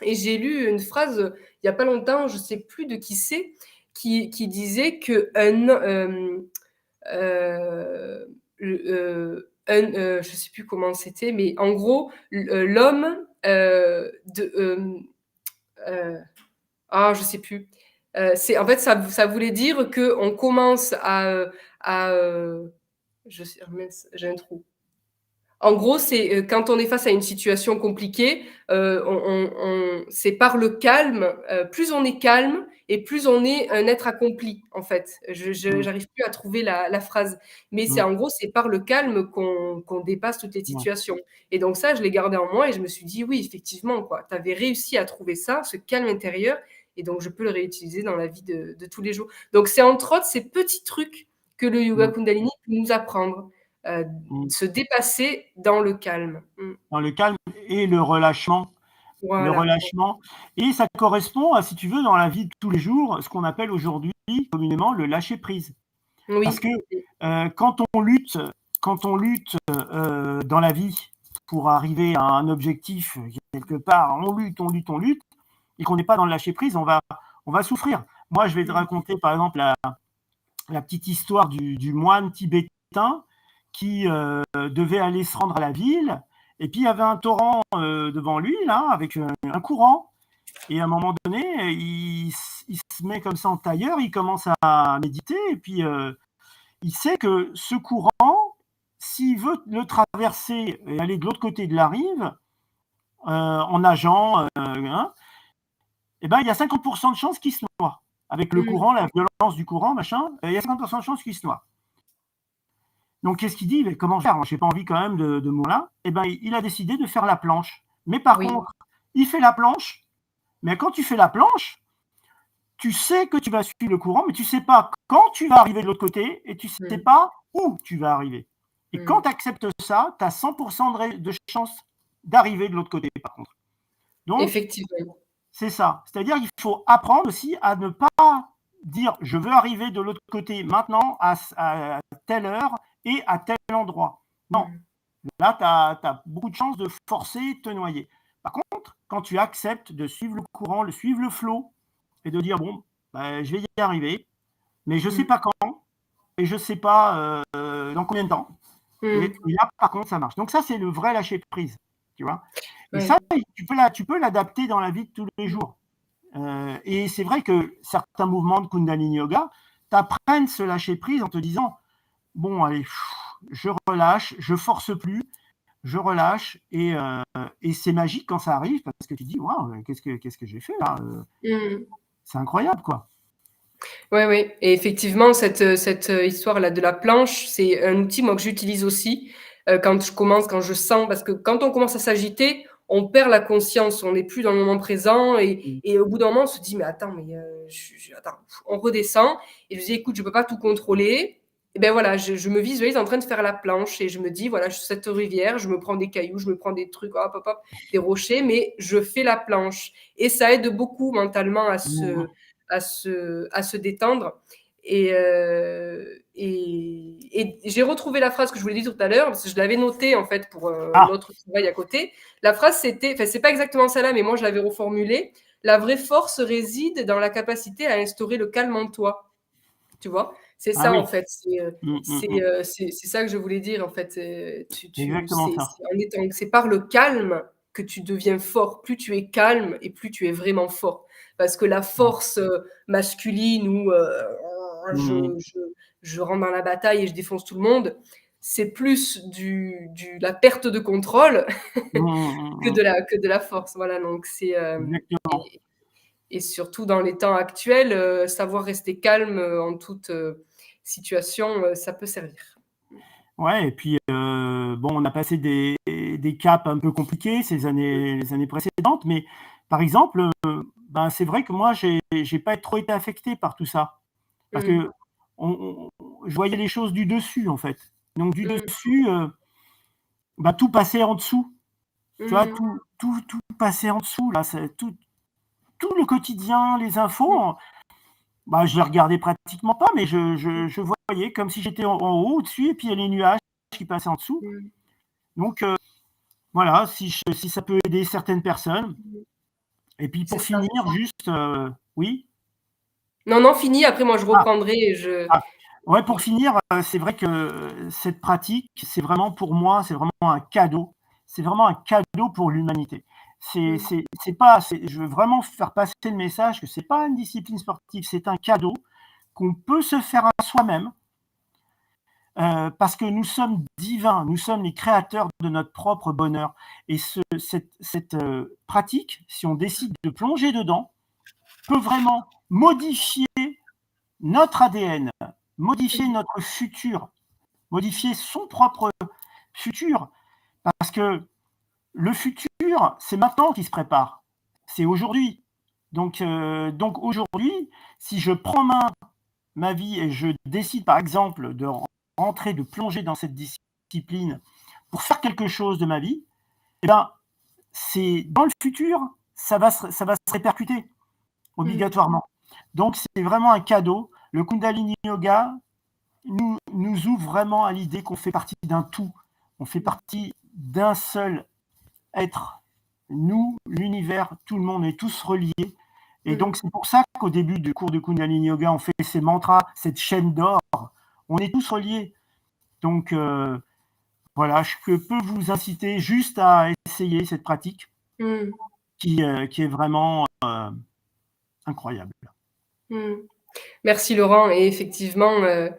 Et j'ai lu une phrase il y a pas longtemps, je sais plus de qui c'est, qui disait que je sais plus comment c'était, mais en gros, l'homme de je sais plus. En fait, ça voulait dire qu'on commence je sais, mince, j'ai un trou. En gros, c'est quand on est face à une situation compliquée, c'est par le calme. Plus on est calme et plus on est un être accompli, en fait. Mmh. J'arrive plus à trouver la phrase, mais c'est Mmh. en gros, c'est par le calme qu'on dépasse toutes les Ouais. situations. Et donc ça, je l'ai gardé en moi et je me suis dit, oui, effectivement, quoi. Tu avais réussi à trouver ça, ce calme intérieur, et donc je peux le réutiliser dans la vie de tous les jours. Donc c'est entre autres ces petits trucs que le yoga Mmh. Kundalini peut nous apprendre. Heu, Mmh. Se dépasser dans le calme. Dans le calme et le relâchement. Le Voilà. relâchement et ça correspond à, si tu veux, dans la vie de tous les jours, ce qu'on appelle aujourd'hui communément le lâcher prise. Parce que, Oui. quand on lutte, dans la vie pour arriver à un objectif quelque part, on lutte et qu'on n'est pas dans le lâcher prise, on va souffrir. Moi, je vais te Mmh. raconter par exemple la petite histoire du moine tibétain qui devait aller se rendre à la ville. Et puis il y avait un torrent devant lui, là, avec un courant. Et à un moment donné, il se met comme ça en tailleur, il commence à méditer. Et puis il sait que ce courant, s'il veut le traverser et aller de l'autre côté de la rive, en nageant, hein, et ben, il y a 50% de chances qu'il se noie. Avec le Mmh. courant, la violence du courant, machin, il y a 50% de chances qu'il se noie. Donc, qu'est-ce qu'il dit? Comment faire? Moi, je n'ai pas envie quand même de mourir là. Eh ben, il a décidé de faire la planche. Mais par Oui. contre, il fait la planche. Mais quand tu fais la planche, tu sais que tu vas suivre le courant, mais tu ne sais pas quand tu vas arriver de l'autre côté et tu ne sais Mmh. pas où tu vas arriver. Et quand Mmh. tu acceptes ça, tu as 100% de chance d'arriver de l'autre côté, par contre. Donc, Effectivement. c'est ça. C'est-à-dire qu'il faut apprendre aussi à ne pas dire je veux arriver de l'autre côté maintenant à telle heure et à tel endroit. Non, Mmh. là, tu as beaucoup de chances de forcer et de te noyer. Par contre, quand tu acceptes de suivre le courant, de suivre le flot et de dire bon, ben, je vais y arriver, mais je ne sais Mmh. pas quand et je ne sais pas dans combien de temps. Et Mmh. là, par contre, ça marche. Donc ça, c'est le vrai lâcher prise. Tu vois. Et ça, Ouais. tu peux l'adapter dans la vie de tous les jours. Et c'est vrai que certains mouvements de Kundalini Yoga t'apprennent ce lâcher prise en te disant bon, allez, je relâche, je force plus, je relâche et c'est magique quand ça arrive parce que tu dis waouh, qu'est-ce que j'ai fait là, Mmh. c'est incroyable quoi. Ouais, ouais, et effectivement, cette histoire-là de la planche, c'est un outil, moi, que j'utilise aussi, quand je sens, parce que quand on commence à s'agiter, on perd la conscience, on n'est plus dans le moment présent, Mm. et au bout d'un moment, on se dit: «Mais attends, mais attends», on redescend et je dis: «Écoute, je peux pas tout contrôler». Et ben voilà, je me visualise en train de faire la planche et je me dis: «Voilà, je suis sur cette rivière, je me prends des cailloux, je me prends des trucs, hop, hop, hop, des rochers, mais je fais la planche», et ça aide beaucoup mentalement Mm. à se détendre. Et j'ai retrouvé la phrase que je voulais dire tout à l'heure, parce que je l'avais notée en fait pour Ah, notre travail à côté. La phrase c'était, enfin c'est pas exactement celle-là, mais moi je l'avais reformulée. La vraie force réside dans la capacité à instaurer le calme en toi. Tu vois? C'est ah ça en oui. fait. Mm, mm, mm. C'est ça que je voulais dire en fait. C'est exactement ça. C'est par le calme que tu deviens fort. Plus tu es calme et plus tu es vraiment fort. Parce que la Mm, force masculine où je, mm, je, je rentre dans la bataille et je défonce tout le monde, c'est plus la perte de contrôle mm, mm, que mm. que de la force. Voilà, donc Exactement. et surtout dans les temps actuels, savoir rester calme en toute situation, ça peut servir. Ouais, et puis bon, on a passé des caps un peu compliqués les années précédentes, mais par exemple, ben, c'est vrai que moi, j'ai pas trop été affecté par tout ça. Parce Mmh. que je voyais les choses du dessus, en fait. Donc du Mmh. dessus, bah, tout passait en dessous. Tu vois, Mmh. tout passait en dessous, là, c'est tout le quotidien, les Mmh. infos, bah, je les regardais pratiquement pas, mais je voyais comme si j'étais en haut, au-dessus, et puis il y a les nuages qui passaient en dessous. Mmh. Donc voilà, si ça peut aider certaines personnes. Mmh. Et puis C'est pour ça. finir, juste, oui? Non, non, fini, après moi je Ah, reprendrai et je ah, ouais, pour oui. finir, c'est vrai que cette pratique, c'est vraiment pour moi, c'est vraiment un cadeau. C'est vraiment un cadeau pour l'humanité. Je veux vraiment faire passer le message que c'est pas une discipline sportive, c'est un cadeau qu'on peut se faire à soi-même, parce que nous sommes divins, nous sommes les créateurs de notre propre bonheur. Et cette pratique, si on décide de plonger dedans, peut vraiment modifier notre ADN, modifier notre futur, modifier son propre futur, parce que le futur, c'est maintenant qui se prépare, c'est aujourd'hui. Donc aujourd'hui, si je prends ma vie et je décide par exemple de rentrer, de plonger dans cette discipline pour faire quelque chose de ma vie, eh ben, c'est dans le futur, ça va se répercuter obligatoirement. Donc c'est vraiment un cadeau. Le Kundalini Yoga nous ouvre vraiment à l'idée qu'on fait partie d'un tout, on fait partie d'un seul être. Nous, l'univers, tout le monde est tous reliés. Et donc c'est pour ça qu'au début du cours de Kundalini Yoga, on fait ces mantras, cette chaîne d'or. On est tous reliés. Donc voilà, je peux vous inciter juste à essayer cette pratique qui est vraiment incroyable. Merci Laurent. Et effectivement, moi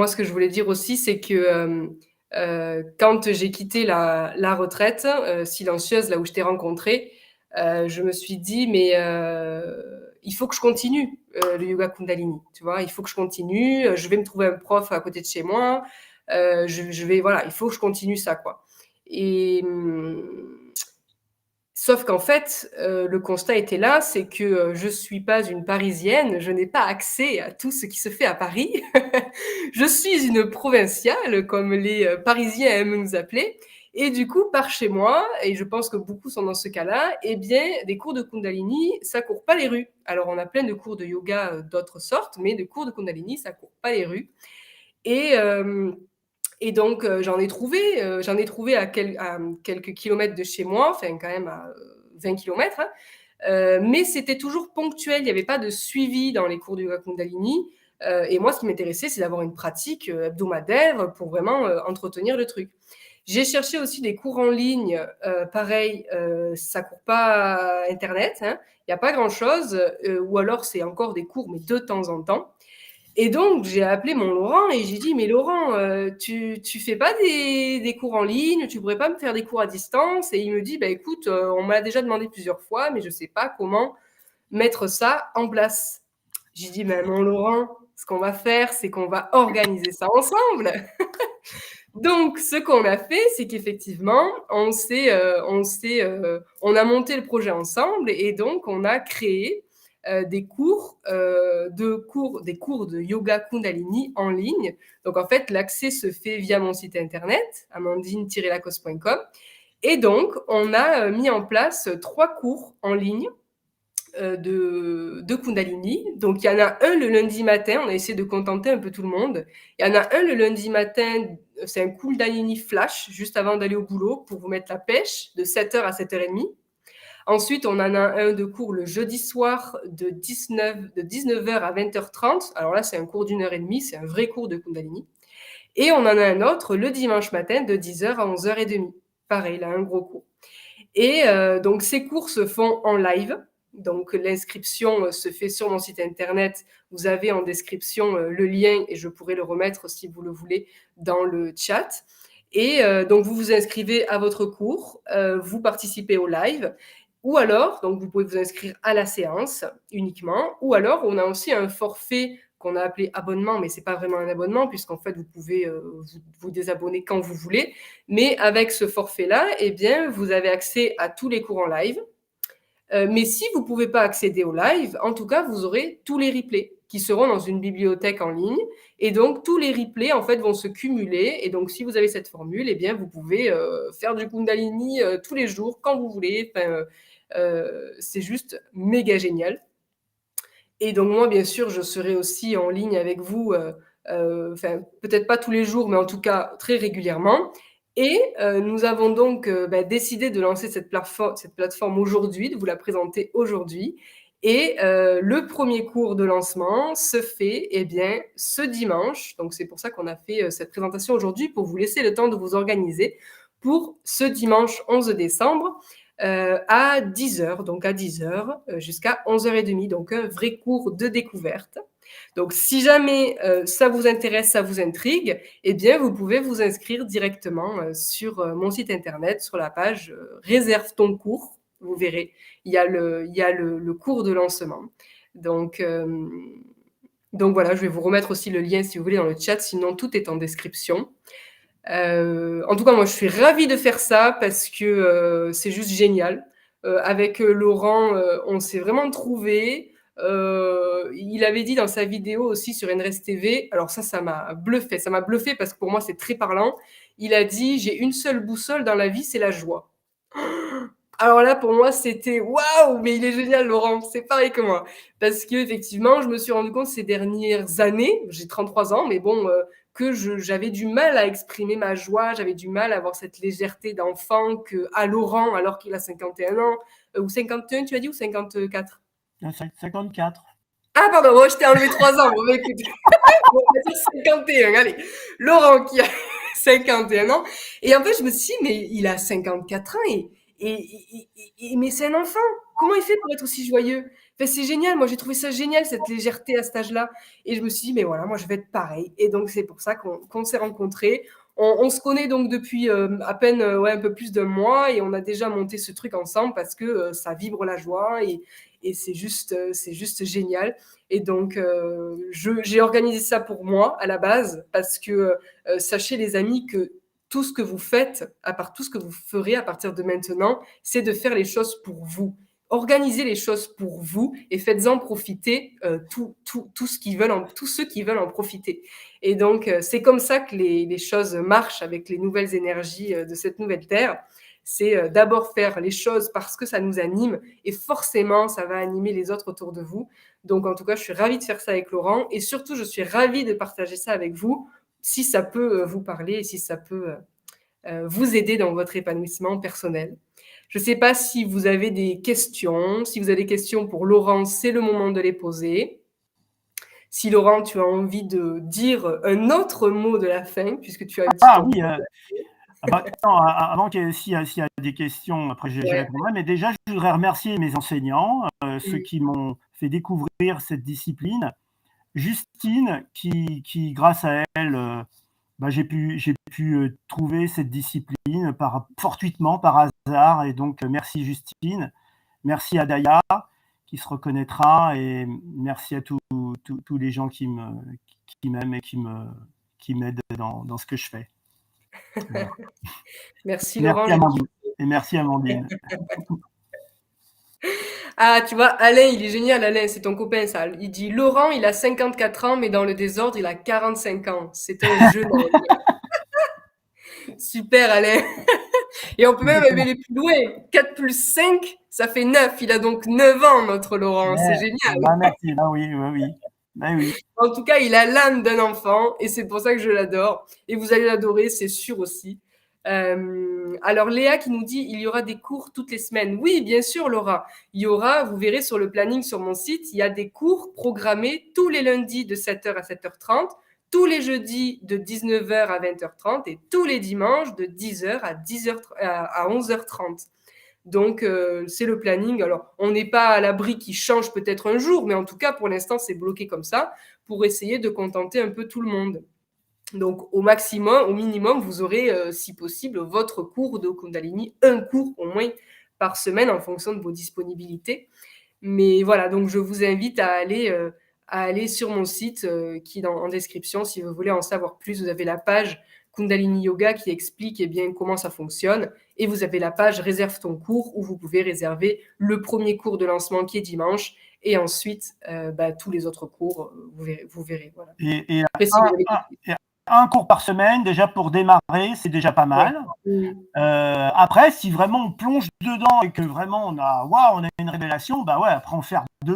ce que je voulais dire aussi, c'est que quand j'ai quitté la retraite silencieuse, là où je t'ai rencontré, je me suis dit, mais il faut que je continue le yoga Kundalini, tu vois, il faut que je continue, je vais me trouver un prof à côté de chez moi, je vais, voilà, il faut que je continue ça, quoi. Et sauf qu'en fait, le constat était là, c'est que je suis pas une Parisienne, je n'ai pas accès à tout ce qui se fait à Paris. Je suis une provinciale, comme les Parisiens aiment nous appeler. Et du coup, par chez moi, et je pense que beaucoup sont dans ce cas-là, eh bien, des cours de Kundalini, ça court pas les rues. Alors, on a plein de cours de yoga d'autres sortes, mais des cours de Kundalini, ça court pas les rues. Et donc, j'en ai trouvé à quelques kilomètres de chez moi, enfin quand même à 20 kilomètres, hein. Mais c'était toujours ponctuel, il n'y avait pas de suivi dans les cours du yoga Kundalini. Et moi, ce qui m'intéressait, c'est d'avoir une pratique hebdomadaire pour vraiment entretenir le truc. J'ai cherché aussi des cours en ligne, pareil, ça court pas à Internet, hein, il n'y a pas grand-chose, ou alors c'est encore des cours, mais de temps en temps. Et donc, j'ai appelé mon Laurent et j'ai dit, mais Laurent, tu fais pas des cours en ligne, tu pourrais pas me faire des cours à distance? Et il me dit, bah écoute, on m'a déjà demandé plusieurs fois, mais je sais pas comment mettre ça en place. J'ai dit, ben mon Laurent, ce qu'on va faire, c'est qu'on va organiser ça ensemble. Donc, ce qu'on a fait, c'est qu'effectivement, on a monté le projet ensemble et donc on a créé des cours de yoga Kundalini en ligne. Donc, en fait, l'accès se fait via mon site internet, amandine-lacoste.com. Et donc, on a mis en place 3 cours en ligne de Kundalini. Donc, il y en a un le lundi matin. On a essayé de contenter un peu tout le monde. Il y en a un le lundi matin. C'est un Kundalini flash, juste avant d'aller au boulot, pour vous mettre la pêche, de 7h à 7h30. Ensuite, on en a un de cours le jeudi soir de 19h à 20h30. Alors là, c'est un cours d'1h30. C'est un vrai cours de Kundalini. Et on en a un autre le dimanche matin de 10h à 11h30. Pareil, là, un gros cours. Et donc, ces cours se font en live. Donc, l'inscription se fait sur mon site internet. Vous avez en description le lien et je pourrai le remettre, si vous le voulez, dans le chat. Et donc, vous vous inscrivez à votre cours, vous participez au live. Ou alors, donc vous pouvez vous inscrire à la séance uniquement. Ou alors, on a aussi un forfait qu'on a appelé abonnement, mais ce n'est pas vraiment un abonnement, puisqu'en fait, vous pouvez vous désabonner quand vous voulez. Mais avec ce forfait-là, eh bien, vous avez accès à tous les cours en live. Mais si vous ne pouvez pas accéder au live, en tout cas, vous aurez tous les replays qui seront dans une bibliothèque en ligne. Et donc, tous les replays, en fait, vont se cumuler. Et donc, si vous avez cette formule, eh bien, vous pouvez faire du Kundalini tous les jours, quand vous voulez. Enfin, c'est juste méga génial. Et donc, moi, bien sûr, je serai aussi en ligne avec vous, peut-être pas tous les jours, mais en tout cas très régulièrement. Et nous avons donc décidé de lancer cette plateforme aujourd'hui, de vous la présenter aujourd'hui. Et le premier cours de lancement se fait ce dimanche. Donc, c'est pour ça qu'on a fait cette présentation aujourd'hui, pour vous laisser le temps de vous organiser, pour ce dimanche 11 décembre à 10h, donc à 10h jusqu'à 11h30, donc un vrai cours de découverte. Donc, si jamais ça vous intéresse, ça vous intrigue, eh bien, vous pouvez vous inscrire directement sur mon site internet, sur la page Réserve ton cours. Vous verrez, il y a le cours de lancement. Donc voilà, je vais vous remettre aussi le lien si vous voulez dans le chat, sinon tout est en description. En tout cas, moi, je suis ravie de faire ça parce que c'est juste génial. Avec Laurent, on s'est vraiment trouvés. Il avait dit dans sa vidéo aussi sur NRS TV, alors ça m'a bluffé parce que pour moi, c'est très parlant. Il a dit, j'ai une seule boussole dans la vie, c'est la joie. Alors là, pour moi, c'était waouh, mais il est génial, Laurent. C'est pareil que moi. Parce que effectivement, je me suis rendu compte ces dernières années, j'ai 33 ans, mais bon, que j'avais du mal à exprimer ma joie, j'avais du mal à avoir cette légèreté d'enfant à Laurent, alors qu'il a 51 ans, ou 51, tu as dit, ou 54? 54. Ah, pardon, moi, je t'ai enlevé 3 ans. Bon, bah, écoute, on va dire 51, allez. Laurent qui a 51 ans. Et en fait, je me suis dit, mais il a 54 ans mais c'est un enfant. Comment il fait pour être aussi joyeux? Enfin, c'est génial. Moi, j'ai trouvé ça génial, cette légèreté à cet âge-là. Et je me suis dit, mais voilà, moi, je vais être pareil. Et donc, c'est pour ça qu'on s'est rencontrés. On se connaît donc depuis à peine un peu plus d'un mois et on a déjà monté ce truc ensemble parce que ça vibre la joie et c'est juste génial. Et donc, j'ai organisé ça pour moi à la base parce que sachez les amis que tout ce que vous faites, tout ce que vous ferez à partir de maintenant, c'est de faire les choses pour vous. Organisez les choses pour vous et faites-en profiter tous ceux qui veulent en profiter. Et donc, c'est comme ça que les choses marchent avec les nouvelles énergies de cette nouvelle Terre. C'est d'abord faire les choses parce que ça nous anime et forcément, ça va animer les autres autour de vous. Donc, en tout cas, je suis ravie de faire ça avec Laurent et surtout, je suis ravie de partager ça avec vous si ça peut vous parler et si ça peut vous aider dans votre épanouissement personnel. Je ne sais pas si vous avez des questions. Si vous avez des questions pour Laurent, c'est le moment de les poser. Si Laurent, tu as envie de dire un autre mot de la fin, puisque tu as dit Ah ton oui, attends, avant s'il y a des questions, après je répondrai, mais déjà, je voudrais remercier mes enseignants, ceux qui m'ont fait découvrir cette discipline. Justine, qui grâce à elle, j'ai pu trouver cette discipline fortuitement, par hasard, et donc merci Justine, merci à Daya, qui se reconnaîtra, et merci à tous les gens qui m'aiment et qui m'aident dans ce que je fais. Voilà. Merci Laurent. Amandine. Et merci Amandine. Ah, tu vois, Alain, il est génial, Alain, c'est ton copain, ça. Il dit Laurent, il a 54 ans, mais dans le désordre, il a 45 ans. C'est un jeune homme. Super, Alain. Et on peut même aller plus loin. 4 plus 5, ça fait 9. Il a donc 9 ans, notre Laurent. C'est génial. Merci. Oui. En tout cas, il a l'âme d'un enfant et c'est pour ça que je l'adore. Et vous allez l'adorer, c'est sûr aussi. Alors Léa qui nous dit il y aura des cours toutes les semaines. Oui, bien sûr, Laura. Il y aura, vous verrez sur le planning sur mon site, il y a des cours programmés tous les lundis de 7h à 7h30, tous les jeudis de 19h à 20h30 et tous les dimanches de 10h à 11h30. Donc, c'est le planning. Alors, on n'est pas à l'abri qu'il change peut-être un jour, mais en tout cas, pour l'instant, c'est bloqué comme ça pour essayer de contenter un peu tout le monde. Donc, au minimum, vous aurez, si possible, votre cours de Kundalini, un cours au moins par semaine en fonction de vos disponibilités. Mais voilà, donc je vous invite à aller sur mon site qui est en description. Si vous voulez en savoir plus, vous avez la page Kundalini Yoga qui explique bien comment ça fonctionne. Et vous avez la page Réserve ton cours où vous pouvez réserver le premier cours de lancement qui est dimanche et ensuite tous les autres cours, vous verrez. Voilà. Et après, un cours par semaine, déjà pour démarrer, c'est déjà pas mal. Ouais. Après, si vraiment on plonge dedans et que vraiment on a une révélation, après en faire 2,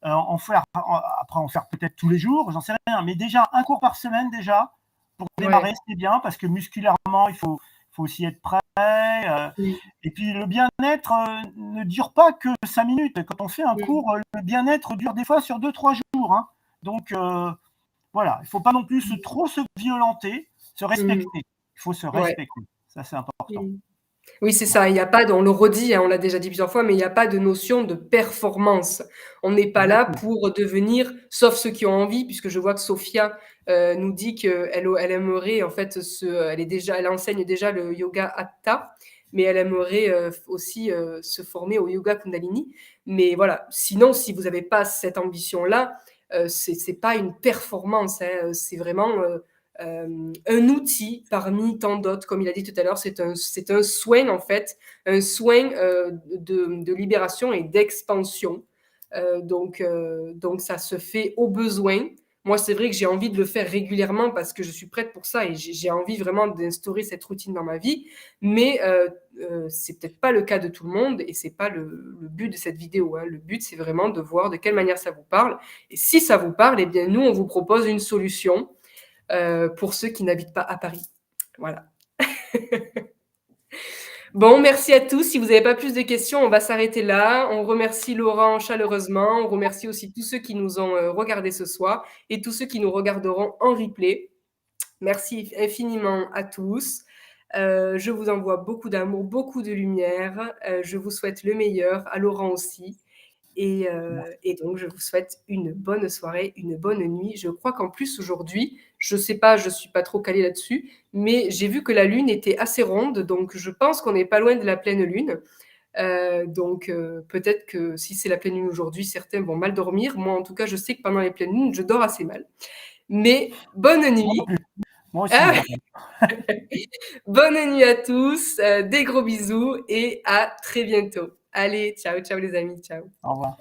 après en faire peut-être tous les jours, j'en sais rien. Mais déjà, un cours par semaine, déjà, pour démarrer, c'est bien parce que musculairement, il faut aussi être prêt. Et puis le bien-être ne dure pas que 5 minutes. Quand on fait un cours, le bien-être dure des fois sur 2-3 jours. Hein. Donc, voilà, il ne faut pas non plus trop se violenter, se respecter. Il faut se respecter. Ça, c'est important. Oui, c'est ça. Il n'y a pas, on le redit, hein, on l'a déjà dit plusieurs fois, mais il n'y a pas de notion de performance. On n'est pas là Exactement. pour devenir, sauf ceux qui ont envie, puisque je vois que Sophia nous dit qu'elle elle aimerait, en fait, elle enseigne déjà le yoga Hatha, mais elle aimerait aussi se former au yoga Kundalini. Mais voilà, sinon, si vous n'avez pas cette ambition-là, c'est pas une performance, hein, c'est vraiment un outil parmi tant d'autres, comme il a dit tout à l'heure, c'est un soin en fait, un soin de libération et d'expansion. Donc ça se fait au besoin. Moi, c'est vrai que j'ai envie de le faire régulièrement parce que je suis prête pour ça et j'ai envie vraiment d'instaurer cette routine dans ma vie. Mais c'est peut-être pas le cas de tout le monde et c'est pas le but de cette vidéo, hein. Le but, c'est vraiment de voir de quelle manière ça vous parle. Et si ça vous parle, eh bien, nous, on vous propose une solution pour ceux qui n'habitent pas à Paris. Voilà. Bon, merci à tous. Si vous n'avez pas plus de questions, on va s'arrêter là. On remercie Laurent chaleureusement. On remercie aussi tous ceux qui nous ont regardés ce soir et tous ceux qui nous regarderont en replay. Merci infiniment à tous. Je vous envoie beaucoup d'amour, beaucoup de lumière. Je vous souhaite le meilleur, à Laurent aussi. Et donc, je vous souhaite une bonne soirée, une bonne nuit. Je crois qu'en plus, aujourd'hui, je ne sais pas, je ne suis pas trop calée là-dessus, mais j'ai vu que la Lune était assez ronde, donc je pense qu'on n'est pas loin de la pleine Lune. Donc, peut-être que si c'est la pleine Lune aujourd'hui, certains vont mal dormir. Moi, en tout cas, je sais que pendant les pleines lunes, je dors assez mal. Mais bonne nuit. Moi aussi, Ah, je bonne nuit à tous. Des gros bisous et à très bientôt. Allez, ciao, ciao les amis. Ciao. Au revoir.